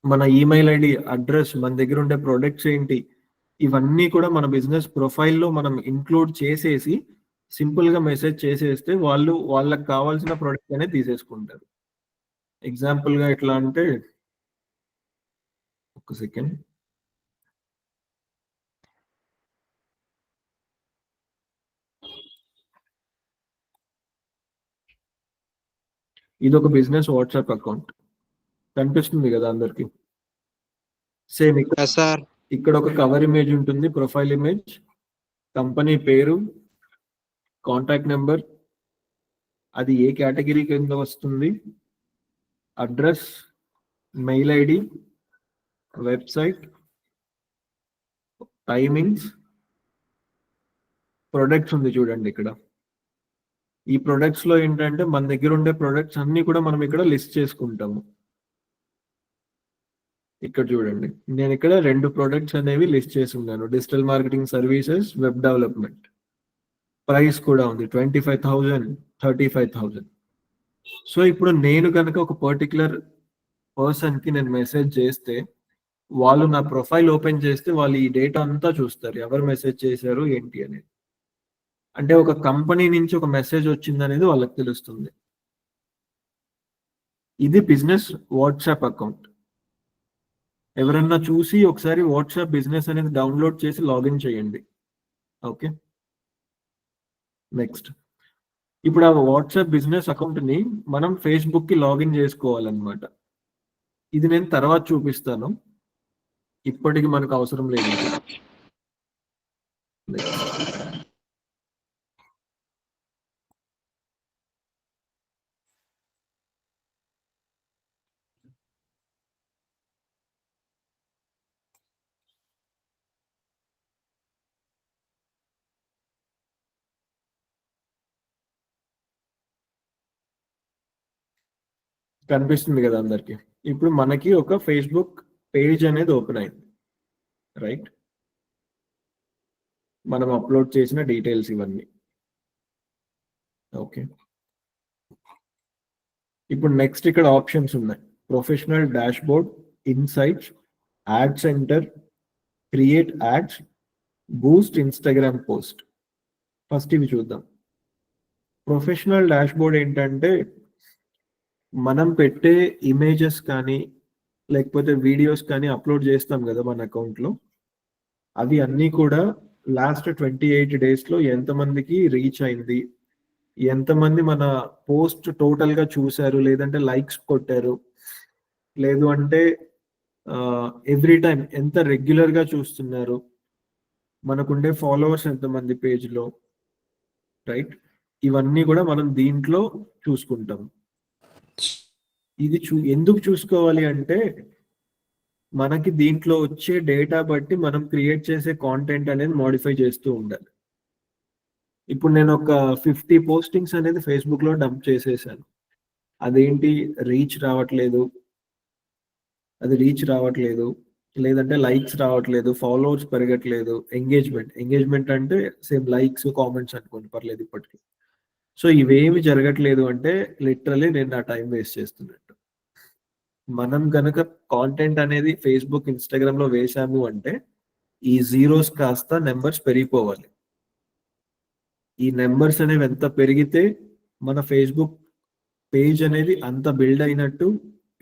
మన ఈమెయిల్ ఐడి, అడ్రస్, మన దగ్గర ఉండే ప్రొడక్ట్స్ ఏంటి, ఇవన్నీ కూడా మన బిజినెస్ ప్రొఫైల్లో మనం ఇంక్లూడ్ చేసేసి సింపుల్ గా మెసేజ్ చేసేస్తే వాళ్ళు వాళ్ళకి కావాల్సిన ప్రొడక్ట్ అనేది తీసేసుకుంటారు. ఎగ్జాంపుల్ గా ఎట్లా అంటే, ఒక సెకండ్, ఇది ఒక బిజినెస్ వాట్సాప్ అకౌంట్ కనిపిస్తుంది కదా అందరికి. సేమ్ ఇక్కడ ఒక కవర్ ఇమేజ్ ఉంటుంది, ప్రొఫైల్ ఇమేజ్, కంపెనీ పేరు, కాంటాక్ట్ నెంబర్, అది ఏ కేటగిరీ కింద వస్తుంది, address, mail ID, website, timings, products ఉంది చూడండి ఇక్కడ. ఈ ప్రొడక్ట్స్ లో ఏంటంటే మన దగ్గర ఉండే ప్రొడక్ట్స్ అన్ని కూడా మనం ఇక్కడ లిస్ట్ చేసుకుంటాము. ఇక్కడ చూడండి, నేను ఇక్కడ 2 ప్రొడక్ట్స్ అనేవి లిస్ట్ చేసి ఉన్నాను, digital marketing services, web development. Price కూడా ఉంది 25,000, 35,000. సో ఇప్పుడు నేను కనుక ఒక పర్టికులర్ పర్సన్ కి నేను మెసేజ్ చేస్తే, వాళ్ళు నా ప్రొఫైల్ ఓపెన్ చేస్తే వాళ్ళు ఈ డేటా అంతా చూస్తారు, ఎవరు మెసేజ్ చేశారు ఏంటి అనేది. అంటే ఒక కంపెనీ నుంచి ఒక మెసేజ్ వచ్చింది అనేది వాళ్ళకి తెలుస్తుంది. ఇది బిజినెస్ వాట్సాప్ అకౌంట్. ఎవరన్నా చూసి ఒకసారి వాట్సాప్ బిజినెస్ అనేది డౌన్లోడ్ చేసి లాగిన్ చేయండి. ఓకే, నెక్స్ట్, ఇప్పుడు ఆ వాట్సాప్ బిజినెస్ అకౌంట్ ని మనం ఫేస్బుక్ కి లాగిన్ చేసుకోవాలన్నమాట. ఇది నేను తర్వాత చూపిస్తాను, ఇప్పటికి మనకు అవసరం లేదు. కనిపిస్తుంది కదా అందరికి. ఇప్పుడు మనకి ఒక ఫేస్బుక్ పేజ్ అనేది ఓపెన్ అయింది, రైట్? మనం అప్లోడ్ చేసిన డీటెయిల్స్ ఇవన్నీ. ఓకే, ఇప్పుడు నెక్స్ట్ ఇక్కడ ఆప్షన్స్ ఉన్నాయి. Professional dashboard, insights, add centre, create ads, Boost Instagram post. First ఇవి చూద్దాం. ప్రొఫెషనల్ డాష్బోర్డ్ ఏంటంటే మనం పెట్టే ఇమేజెస్ కానీ లేకపోతే వీడియోస్ కానీ అప్లోడ్ చేస్తాం కదా మన అకౌంట్లో, అవి అన్నీ కూడా లాస్ట్ 28 డేస్లో ఎంతమందికి రీచ్ అయింది, ఎంతమంది మన పోస్ట్ టోటల్ గా చూశారు, లేదంటే లైక్స్ కొట్టారు, లేదు అంటే ఎవ్రీ టైం ఎంత రెగ్యులర్ గా చూస్తున్నారు, మనకుండే ఫాలోవర్స్ ఎంతమంది పేజ్లో, రైట్? ఇవన్నీ కూడా మనం దీంట్లో చూసుకుంటాం. ఇది ఎందుకు చూసుకోవాలి అంటే మనకి దీంట్లో వచ్చే డేటా బట్టి మనం క్రియేట్ చేసే కాంటెంట్ అనేది మోడిఫై చేస్తూ ఉండాలి. ఇప్పుడు నేను ఒక 50 పోస్టింగ్స్ అనేది ఫేస్బుక్ లో డంప్ చేసేసాను. అదేంటి రీచ్ రావట్లేదు, లేదంటే లైక్స్ రావట్లేదు, ఫాలోవర్స్ పెరగట్లేదు, ఎంగేజ్మెంట్ అంటే సేమ్ లైక్స్ కామెంట్స్ అనుకోండి, పర్లేదు ఇప్పటికి. సో ఇవేమి జరగట్లేదు అంటే లిటరలీ నేను నా టైం వేస్ట్ చేస్తున్నట్టు. మనం కనుక కాంటెంట్ అనేది ఫేస్బుక్ ఇన్స్టాగ్రామ్ లో వేసాము అంటే ఈ జీరోస్ కాస్త నెంబర్స్ పెరిగిపోవాలి. ఈ నెంబర్స్ అనేవి ఎంత పెరిగితే మన ఫేస్బుక్ పేజ్ అనేది అంత బిల్డ్ అయినట్టు,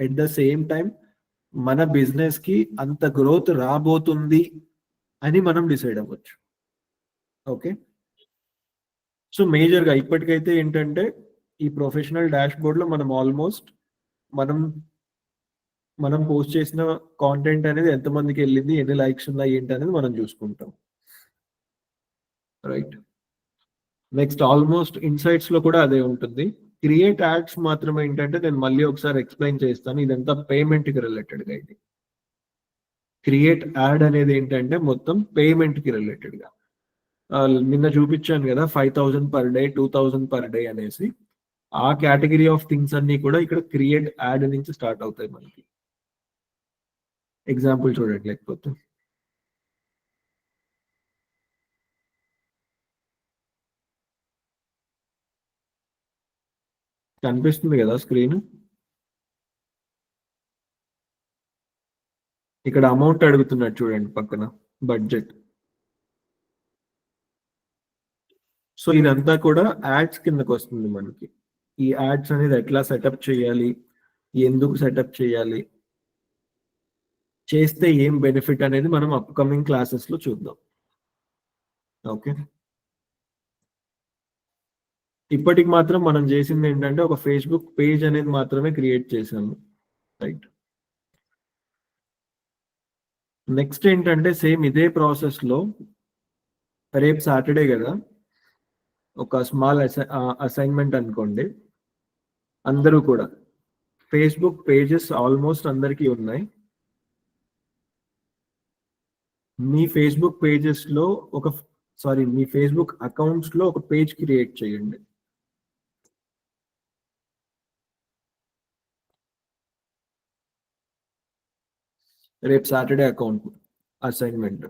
ఎట్ ద సేమ్ టైం మన బిజినెస్ కి అంత గ్రోత్ రాబోతుంది అని మనం డిసైడ్ అవ్వచ్చు. ఓకే, సో మేజర్గా ఇప్పటికైతే ఏంటంటే ఈ ప్రొఫెషనల్ డాష్ బోర్డ్ లో మనం ఆల్మోస్ట్ మనం పోస్ట్ చేసిన కాంటెంట్ అనేది ఎంతమందికి వెళ్ళింది, ఎన్ని లైక్స్ ఉన్నాయి ఏంటి అనేది మనం చూసుకుంటాం, రైట్? నెక్స్ట్ ఆల్మోస్ట్ ఇన్సైట్స్ లో కూడా అదే ఉంటుంది. క్రియేట్ యాడ్స్ మాత్రం ఏంటంటే నేను మళ్ళీ ఒకసారి ఎక్స్ప్లెయిన్ చేస్తాను, ఇదంతా పేమెంట్ కి రిలేటెడ్ గా. ఇది క్రియేట్ యాడ్ అనేది ఏంటంటే మొత్తం పేమెంట్ కి రిలేటెడ్ గా. నిన్న చూపించాను కదా 5,000 పర్ డే, 2,000 పర్ డే అనేసి. ఆ కేటగిరీ ఆఫ్ థింగ్స్ అన్ని కూడా ఇక్కడ క్రియేట్ యాడ్ నుంచి స్టార్ట్ అవుతాయి మనకి. ఎగ్జాంపుల్ చూడండి, లేకపోతే కనిపిస్తుంది కదా స్క్రీన్. ఇక్కడ అమౌంట్ అడుగుతున్నట్టు చూడండి పక్కన, బడ్జెట్. సో ఇదంతా కూడా యాడ్స్ కిందకు వస్తుంది మనకి. ఈ యాడ్స్ అనేది ఎట్లా సెటప్ చేయాలి, ఎందుకు సెటప్ చేయాలి, చేస్తే ఏం బెనిఫిట్ అనేది మనం అప్కమింగ్ క్లాసెస్ లో చూద్దాం. ఓకే, ఇప్పటికి మాత్రం మనం చేసింది ఏంటంటే ఒక ఫేస్బుక్ పేజ్ అనేది మాత్రమే క్రియేట్ చేసాము, రైట్? నెక్స్ట్ ఏంటంటే సేమ్ ఇదే ప్రాసెస్ లో రేపు సాటర్డే కదా, ఒక స్మాల్ అసైన్మెంట్ అనుకోండి. అందరూ కూడా ఫేస్బుక్ పేజెస్ ఆల్మోస్ట్ అందరికీ ఉన్నాయి. మీ ఫేస్బుక్ పేజెస్ లో మీ ఫేస్బుక్ అకౌంట్స్ లో ఒక పేజ్ క్రియేట్ చేయండి. రేపు Saturday account assignment.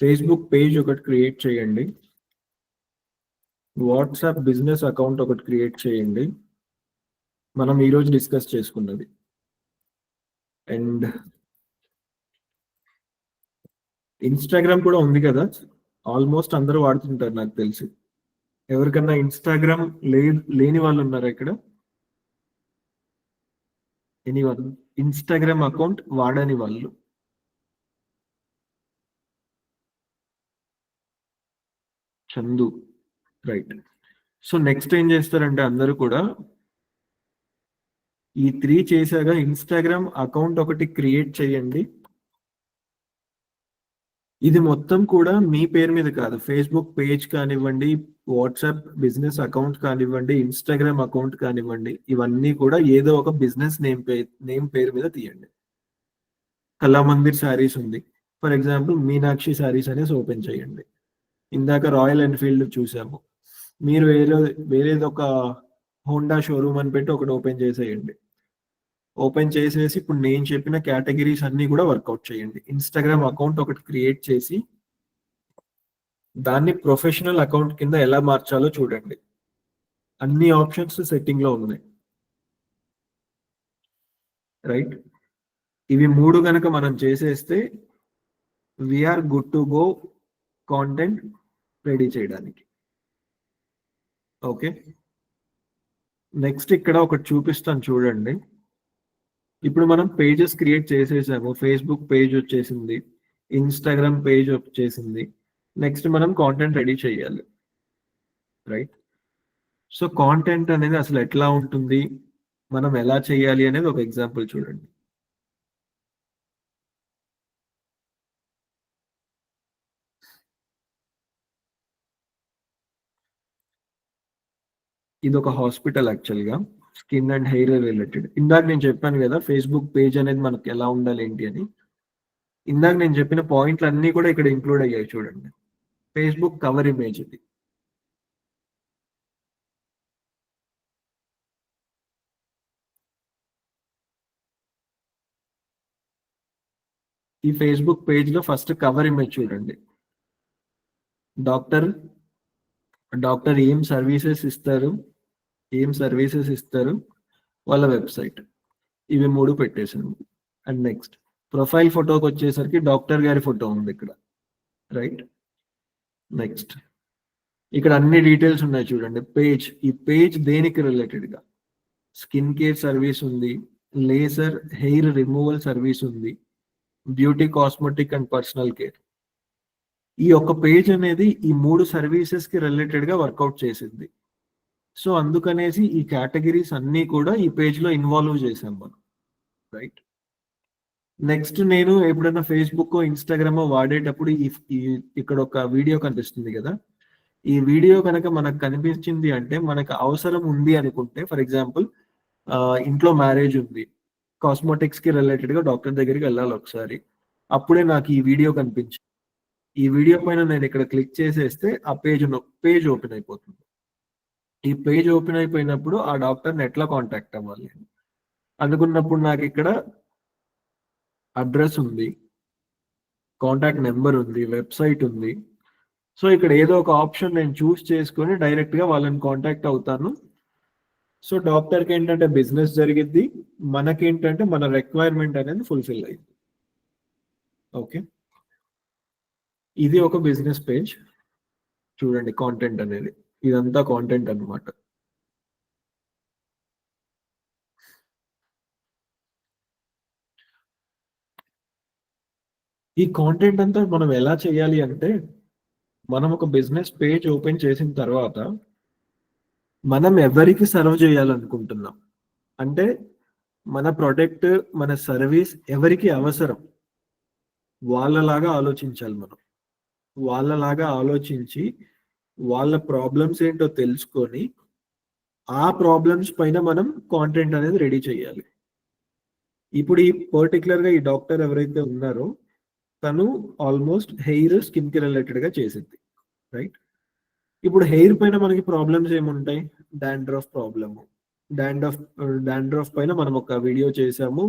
Facebook page ఒకటి క్రియేట్ చేయండి, వాట్సాప్ బిజినెస్ అకౌంట్ ఒకటి క్రియేట్ చేయండి, మనం ఈరోజు డిస్కస్ చేసుకున్నది. అండ్ ఇన్స్టాగ్రామ్ కూడా ఉంది కదా, ఆల్మోస్ట్ అందరూ వాడుతుంటారు నాకు తెలిసి. ఎవరికన్నా ఇన్స్టాగ్రామ్ లేని వాళ్ళు ఉన్నారా ఇక్కడ? ఎనీవన్ ఇన్స్టాగ్రామ్ అకౌంట్ వాడని వాళ్ళు? చందు, రైట్. సో నెక్స్ట్ ఏం చేస్తారంటే అందరూ కూడా ఈ 3 చేశాక ఇన్స్టాగ్రామ్ అకౌంట్ ఒకటి క్రియేట్ చేయండి. ఇది మొత్తం కూడా మీ పేరు మీద కాదు, ఫేస్బుక్ పేజ్ కానివ్వండి, వాట్సాప్ బిజినెస్ అకౌంట్ కానివ్వండి, ఇన్స్టాగ్రామ్ అకౌంట్ కానివ్వండి, ఇవన్నీ కూడా ఏదో ఒక బిజినెస్ నేమ్ పేరు మీద తీయండి. కళామందిర్ శారీస్ ఉంది, ఫర్ ఎగ్జాంపుల్ మీనాక్షి శారీస్ అనేసి ఓపెన్ చేయండి. ఇందాక రాయల్ ఎన్ఫీల్డ్ చూసాము, మీరు వేరేది ఒక హోండా షోరూమ్ అని పెట్టి ఒకటి ఓపెన్ చేసేయండి. ఓపెన్ చేసేసి ఇప్పుడు నేను చెప్పిన కేటగిరీస్ అన్ని కూడా వర్కౌట్ చేయండి. ఇన్స్టాగ్రామ్ అకౌంట్ ఒకటి క్రియేట్ చేసి దాన్ని ప్రొఫెషనల్ అకౌంట్ కింద ఎలా మార్చాలో చూడండి. అన్ని ఆప్షన్స్ సెట్టింగ్ లో ఉన్నాయి, రైట్? ఇవి 3 గనక మనం చేసేస్తే we're good to go content ready చేయడానికి. ఓకే, నెక్స్ట్ ఇక్కడ ఒకటి చూపిస్తాను చూడండి. ఇప్పుడు మనం పేజెస్ క్రియేట్ చేసేసాము. ఫేస్బుక్ పేజ్ వచ్చేసింది, ఇన్స్టాగ్రామ్ పేజ్ వచ్చేసింది. నెక్స్ట్ మనం కాంటెంట్ రెడీ చేయాలి, రైట్? సో కాంటెంట్ అనేది అసలు ఎట్లా ఉంటుంది, మనం ఎలా చేయాలి అనేది ఒక ఎగ్జాంపుల్ చూడండి. ఇది ఒక హాస్పిటల్ యాక్చువల్గా, స్కిన్ అండ్ హెయిర్ రిలేటెడ్. ఇందాక నేను చెప్పాను కదా ఫేస్బుక్ పేజ్ అనేది మనకి ఎలా ఉండాలి ఏంటి అని. ఇందాక నేను చెప్పిన పాయింట్లు అన్నీ కూడా ఇక్కడ ఇంక్లూడ్ అయ్యాయి చూడండి. ఫేస్బుక్ కవర్ ఇమేజ్ ఇది. ఈ ఫేస్బుక్ పేజ్ లో ఫస్ట్ కవర్ ఇమేజ్ చూడండి. డాక్టర్ ఏం సర్వీసెస్ ఇస్తారు, వాళ్ళ వెబ్సైట్, ఇవి 3 పెట్టేసాను. అండ్ నెక్స్ట్ ప్రొఫైల్ ఫోటోకి వచ్చేసరికి డాక్టర్ గారి ఫోటో ఉంది ఇక్కడ, రైట్? నెక్స్ట్ ఇక్కడ అన్ని డీటెయిల్స్ ఉన్నాయి చూడండి. పేజ్, ఈ పేజ్ దేనికి రిలేటెడ్ గా, స్కిన్ కేర్ సర్వీస్ ఉంది, లేజర్ హెయిర్ రిమూవల్ సర్వీస్ ఉంది, beauty cosmetic and personal care. ఈ ఒక్క పేజ్ అనేది ఈ 3 సర్వీసెస్ కి రిలేటెడ్ గా వర్కౌట్ చేసింది. సో అందుకనేసి ఈ కేటగిరీస్ అన్ని కూడా ఈ పేజ్ లో ఇన్వాల్వ్ చేసాం మనం, రైట్? నెక్స్ట్ నేను ఎప్పుడైనా ఫేస్బుక్ ఇన్స్టాగ్రామ్ వాడేటప్పుడు ఇక్కడ ఒక వీడియో కనిపిస్తుంది కదా, ఈ వీడియో కనుక మనకు కనిపించింది అంటే మనకు అవసరం ఉంది అనుకుంటే, ఫర్ ఎగ్జాంపుల్ ఇంట్లో మ్యారేజ్ ఉంది, కాస్మెటిక్స్ కి రిలేటెడ్ గా డాక్టర్ దగ్గరికి వెళ్ళాలి ఒకసారి, అప్పుడే నాకు ఈ వీడియో కనిపించింది. ఈ వీడియో పైన నేను ఇక్కడ క్లిక్ చేసేస్తే ఆ పేజ్ ఓపెన్ అయిపోతుంది. ఈ పేజ్ ఓపెన్ అయిపోయినప్పుడు ఆ డాక్టర్ని ఎట్లా కాంటాక్ట్ అవ్వాలి అనుకున్నప్పుడు నాకు ఇక్కడ అడ్రస్ ఉంది, కాంటాక్ట్ నెంబర్ ఉంది, వెబ్సైట్ ఉంది. సో ఇక్కడ ఏదో ఒక ఆప్షన్ నేను చూస్ చేసుకొని డైరెక్ట్ గా వాళ్ళని కాంటాక్ట్ అవుతాను. సో డాక్టర్కి ఏంటంటే బిజినెస్ జరిగిద్ది, మనకేంటంటే మన రిక్వైర్మెంట్ అనేది ఫుల్ఫిల్ అయింది. ఓకే, ఇది ఒక బిజినెస్ పేజ్ చూడండి. కాంటెంట్ అనేది ఇదంతా కాంటెంట్ అన్నమాట. ఈ కాంటెంట్ అంతా మనం ఎలా చేయాలి అంటే, మనం ఒక బిజినెస్ పేజ్ ఓపెన్ చేసిన తర్వాత మనం ఎవరికి సర్వ్ చేయాలనుకుంటున్నాం అంటే, మన ప్రొడక్ట్ మన సర్వీస్ ఎవరికి అవసరం వాళ్ళలాగా ఆలోచించాలి. మనం వాళ్ళలాగా ఆలోచించి వాళ్ళ ప్రాబ్లమ్స్ ఏంటో తెలుసుకొని ఆ ప్రాబ్లమ్స్ పైన మనం కాంటెంట్ అనేది రెడీ చేయాలి. ఇప్పుడు ఈ పర్టికులర్ గా ఈ డాక్టర్ ఎవరైతే ఉన్నారో తను ఆల్మోస్ట్ హెయిర్ స్కిన్ కి రిలేటెడ్ గా చేసింది, రైట్? ఇప్పుడు హెయిర్ పైన మనకి ప్రాబ్లమ్స్ ఏముంటాయి, డాండ్రఫ్ పైన మనం ఒక వీడియో చేసాము,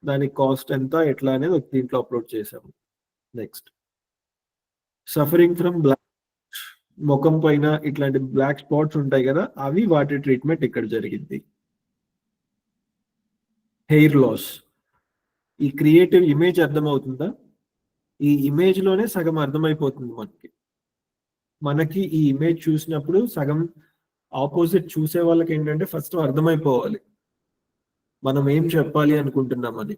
దాని కాస్ట్ ఎంత ఎట్లా అనేది ఒక దీంట్లో అప్లోడ్ చేసాము. నెక్స్ట్ సఫరింగ్ ఫ్రమ్ బ్లాక్, ముఖం పైన ఇట్లాంటి బ్లాక్ స్పాట్స్ ఉంటాయి కదా, అవి వాటి ట్రీట్మెంట్ ఇక్కడ జరిగింది. హెయిర్ లాస్, ఈ క్రియేటివ్ ఇమేజ్ అర్థమవుతుందా? ఈ ఇమేజ్ లోనే సగం అర్థమైపోతుంది మనకి ఈ ఇమేజ్ చూసినప్పుడు సగం ఆపోజిట్ చూసే వాళ్ళకి ఏంటంటే ఫస్ట్ అర్థమైపోవాలి మనం ఏం చెప్పాలి అనుకుంటున్నామని,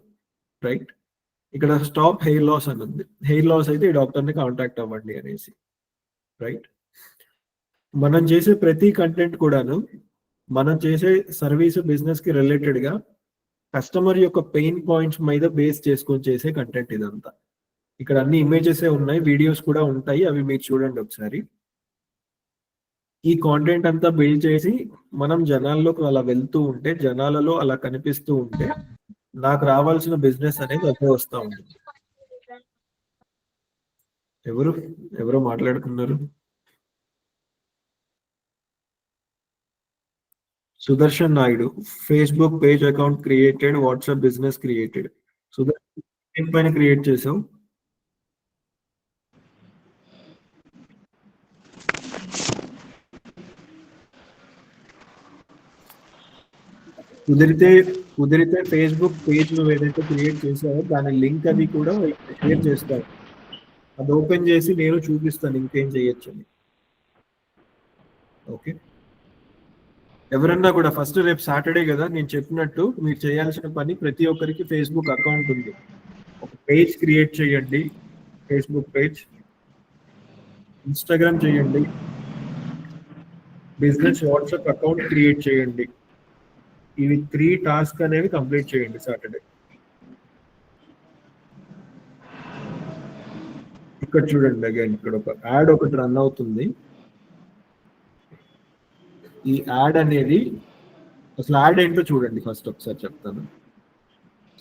రైట్? ఇక్కడ స్టాప్ హెయిర్ లాస్ అని ఉంది. హెయిర్ లాస్ అయితే ఈ డాక్టర్ని కాంటాక్ట్ అవ్వండి అనేసి, రైట్? మనం చేసే ప్రతి కంటెంట్ కూడాను మనం చేసే సర్వీస్ బిజినెస్ కి రిలేటెడ్ గా కస్టమర్ యొక్క పెయిన్ పాయింట్స్ మీద బేస్ చేసుకొని చేసే కంటెంట్ ఇదంతా. ఇక్కడ అన్ని ఇమేజెస్ ఉన్నాయి, వీడియోస్ కూడా ఉంటాయి, అవి మీరు చూడండి ఒకసారి. ఈ కాంటెంట్ అంతా బిల్డ్ చేసి మనం జనాల్లోకి అలా వెళ్తూ ఉంటే, జనాలలో అలా కనిపిస్తూ ఉంటే నాకు రావాల్సిన బిజినెస్ అనేది అదే వస్తూ ఉంటుంది. ఎవరో మాట్లాడుతున్నారు. Sudarshan Naidu, Facebook page account created, WhatsApp business created. Sudarshan పైన క్రియేట్ చేసావు. కుదిరితే ఫేస్బుక్ పేజ్ నువ్వు ఏదైతే క్రియేట్ చేసావో దాని లింక్ అది కూడా షేర్ చేస్తావు. అది ఓపెన్ చేసి నేను చూపిస్తాను ఇంకేం చేయొచ్చు అని. ఓకే, ఎవరన్నా కూడా ఫస్ట్ రేపు సాటర్డే కదా, నేను చెప్పినట్టు మీరు చేయాల్సిన పని, ప్రతి ఒక్కరికి ఫేస్బుక్ అకౌంట్ ఉంది, ఒక పేజ్ క్రియేట్ చేయండి, ఫేస్బుక్ పేజ్, ఇన్స్టాగ్రామ్ చేయండి, బిజినెస్ వాట్సాప్ అకౌంట్ క్రియేట్ చేయండి. ఇవి 3 టాస్క్ అనేవి కంప్లీట్ చేయండి సాటర్డే. ఇక్కడ చూడండి, అగైన్ ఇక్కడ ఒక యాడ్ ఒకటి రన్ అవుతుంది. ఈ యాడ్ అనేది అసలు యాడ్ ఏంటో చూడండి ఫస్ట్ ఒకసారి చెప్తాను.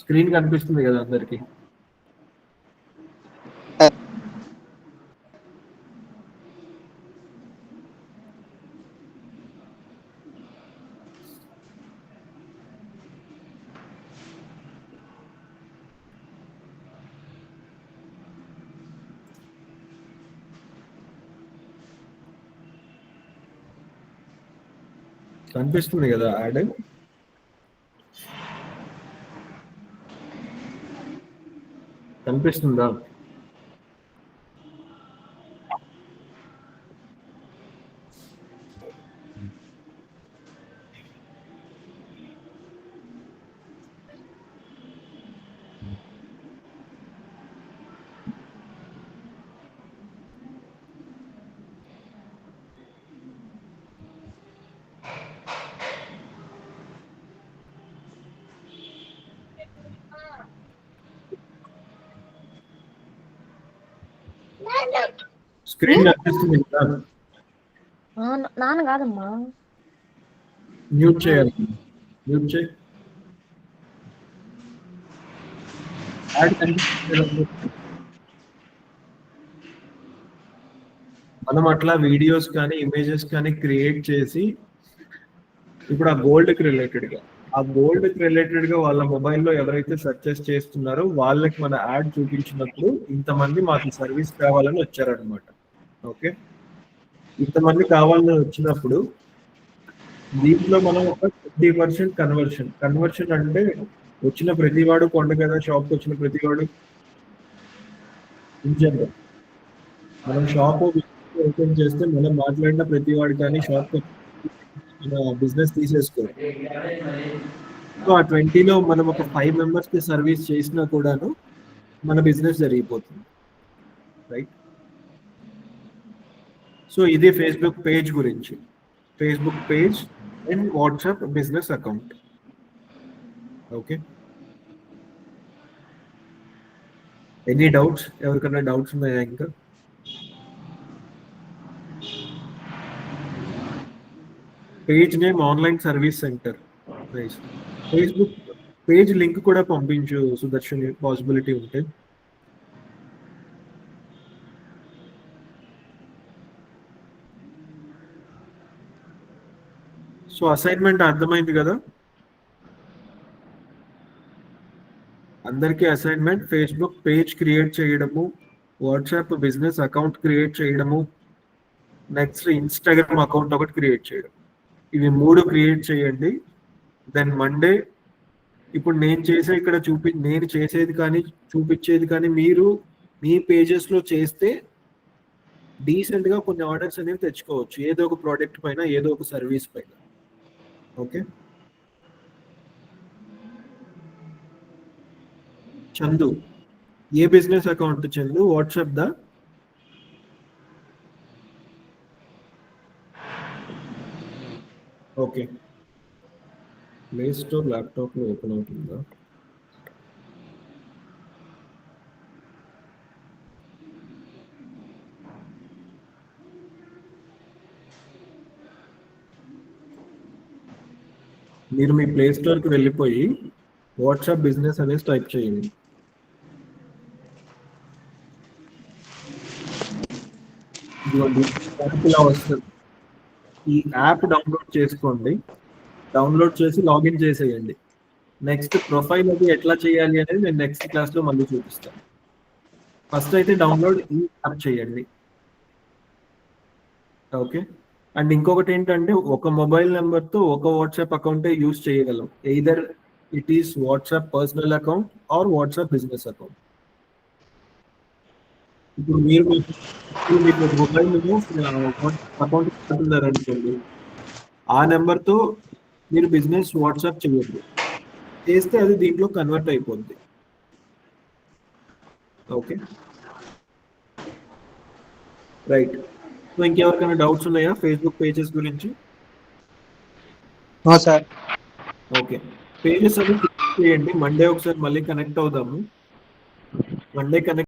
స్క్రీన్ కనిపిస్తుంది కదా అందరికి? కనిపిస్తుంది కదా యాడ్? కనిపిస్తుందా? స్క్రీన్ కనిపిస్తుంది కదా? నాన్న కాదమ్మా, మ్యూట్ చేయాలి, మ్యూట్ చేయి. యాడ్ కనిపిస్తుంది. మనం అట్లా వీడియోస్ కానీ ఇమేజెస్ కానీ క్రియేట్ చేసి ఇప్పుడు ఆ గోల్డ్కి రిలేటెడ్గా వాళ్ళ మొబైల్లో ఎవరైతే సర్చెస్ చేస్తున్నారో వాళ్ళకి మన యాడ్ చూపించినప్పుడు ఇంతమంది మాకు సర్వీస్ కావాలని వచ్చారనమాట. ఓకే, ఇంతమంది కావాలని వచ్చినప్పుడు దీంట్లో మనం ఒక 50% కన్వర్షన్ అంటే వచ్చిన ప్రతివాడు కొండ కదా, షాప్కి వచ్చిన ప్రతివాడు జనరల్ మనం షాప్ ఓపెన్ చేస్తే మనం మాట్లాడిన ప్రతివాడు కానీ షాప్ బిజినెస్ తీసేసుకోవాలి. సో ఆ 20లో మనం ఒక 5 మెంబర్స్కి సర్వీస్ చేసినా కూడాను మన బిజినెస్ జరిగిపోతుంది, రైట్? సో ఇది ఫేస్బుక్ పేజ్ గురించి, Facebook page and WhatsApp business account. Okay, any doubts? ఎవరికైనా డౌట్స్ ఉన్నాయా? ఇంకా page name online service centre. Facebook page link కూడా పంపించు సుదర్శన్, పాసిబిలిటీ ఉంటే. సో అసైన్మెంట్ అర్థమైంది కదా అందరికీ? అసైన్మెంట్ ఫేస్బుక్ పేజ్ క్రియేట్ చేయడము, వాట్సాప్ బిజినెస్ అకౌంట్ క్రియేట్ చేయడము, నెక్స్ట్ ఇన్స్టాగ్రామ్ అకౌంట్ ఒకటి క్రియేట్ చేయడం. ఇవి 3 క్రియేట్ చేయండి. దెన్ మండే ఇప్పుడు నేను చేసే ఇక్కడ నేను చేసేది కానీ చూపించేది కానీ మీరు మీ పేజెస్లో చేస్తే డీసెంట్గా కొన్ని ఆర్డర్స్ అనేవి తెచ్చుకోవచ్చు, ఏదో ఒక ప్రోడక్ట్ పైన, ఏదో ఒక సర్వీస్ పైన. ఓకే, చందు ఏ బిజినెస్ అకౌంట్ చందు? వాట్సాప్ దా? ఓకే, ప్లే స్టోర్ ల్యాప్టాప్లో ఓపెన్ అవుతుందా? మీరు మీ ప్లే స్టోర్కి వెళ్ళిపోయి వాట్సాప్ బిజినెస్ అనేసి టైప్ చేయండి. ఇలా వస్తుంది. ఈ యాప్ డౌన్లోడ్ చేసుకోండి. డౌన్లోడ్ చేసి లాగిన్ చేసేయండి. నెక్స్ట్ ప్రొఫైల్ అది ఎట్లా చేయాలి అనేది నేను నెక్స్ట్ క్లాస్లో మళ్ళీ చూపిస్తాను. ఫస్ట్ అయితే డౌన్లోడ్ ఈ యాప్ చేయండి. ఓకే. అండ్ ఇంకొకటి ఏంటంటే ఒక మొబైల్ నెంబర్తో ఒక వాట్సాప్ అకౌంటే యూజ్ చేయగలం. Either it is WhatsApp personal account are WhatsApp business account. ఇప్పుడు మీకు మొబైల్ అకౌంట్ అనుకోండి, ఆ నెంబర్తో మీరు బిజినెస్ వాట్సాప్ చేయొద్దు. చేస్తే అది దీంట్లో కన్వర్ట్ అయిపోద్ది. Okay right. సో ఇంకెవరికైనా డౌట్స్ ఉన్నాయా ఫేస్బుక్ పేజెస్ గురించి? సార్ ఓకే, పేజెస్ అన్ని చేయండి. మండే ఒకసారి మళ్ళీ కనెక్ట్ అవుదాము. Monday connect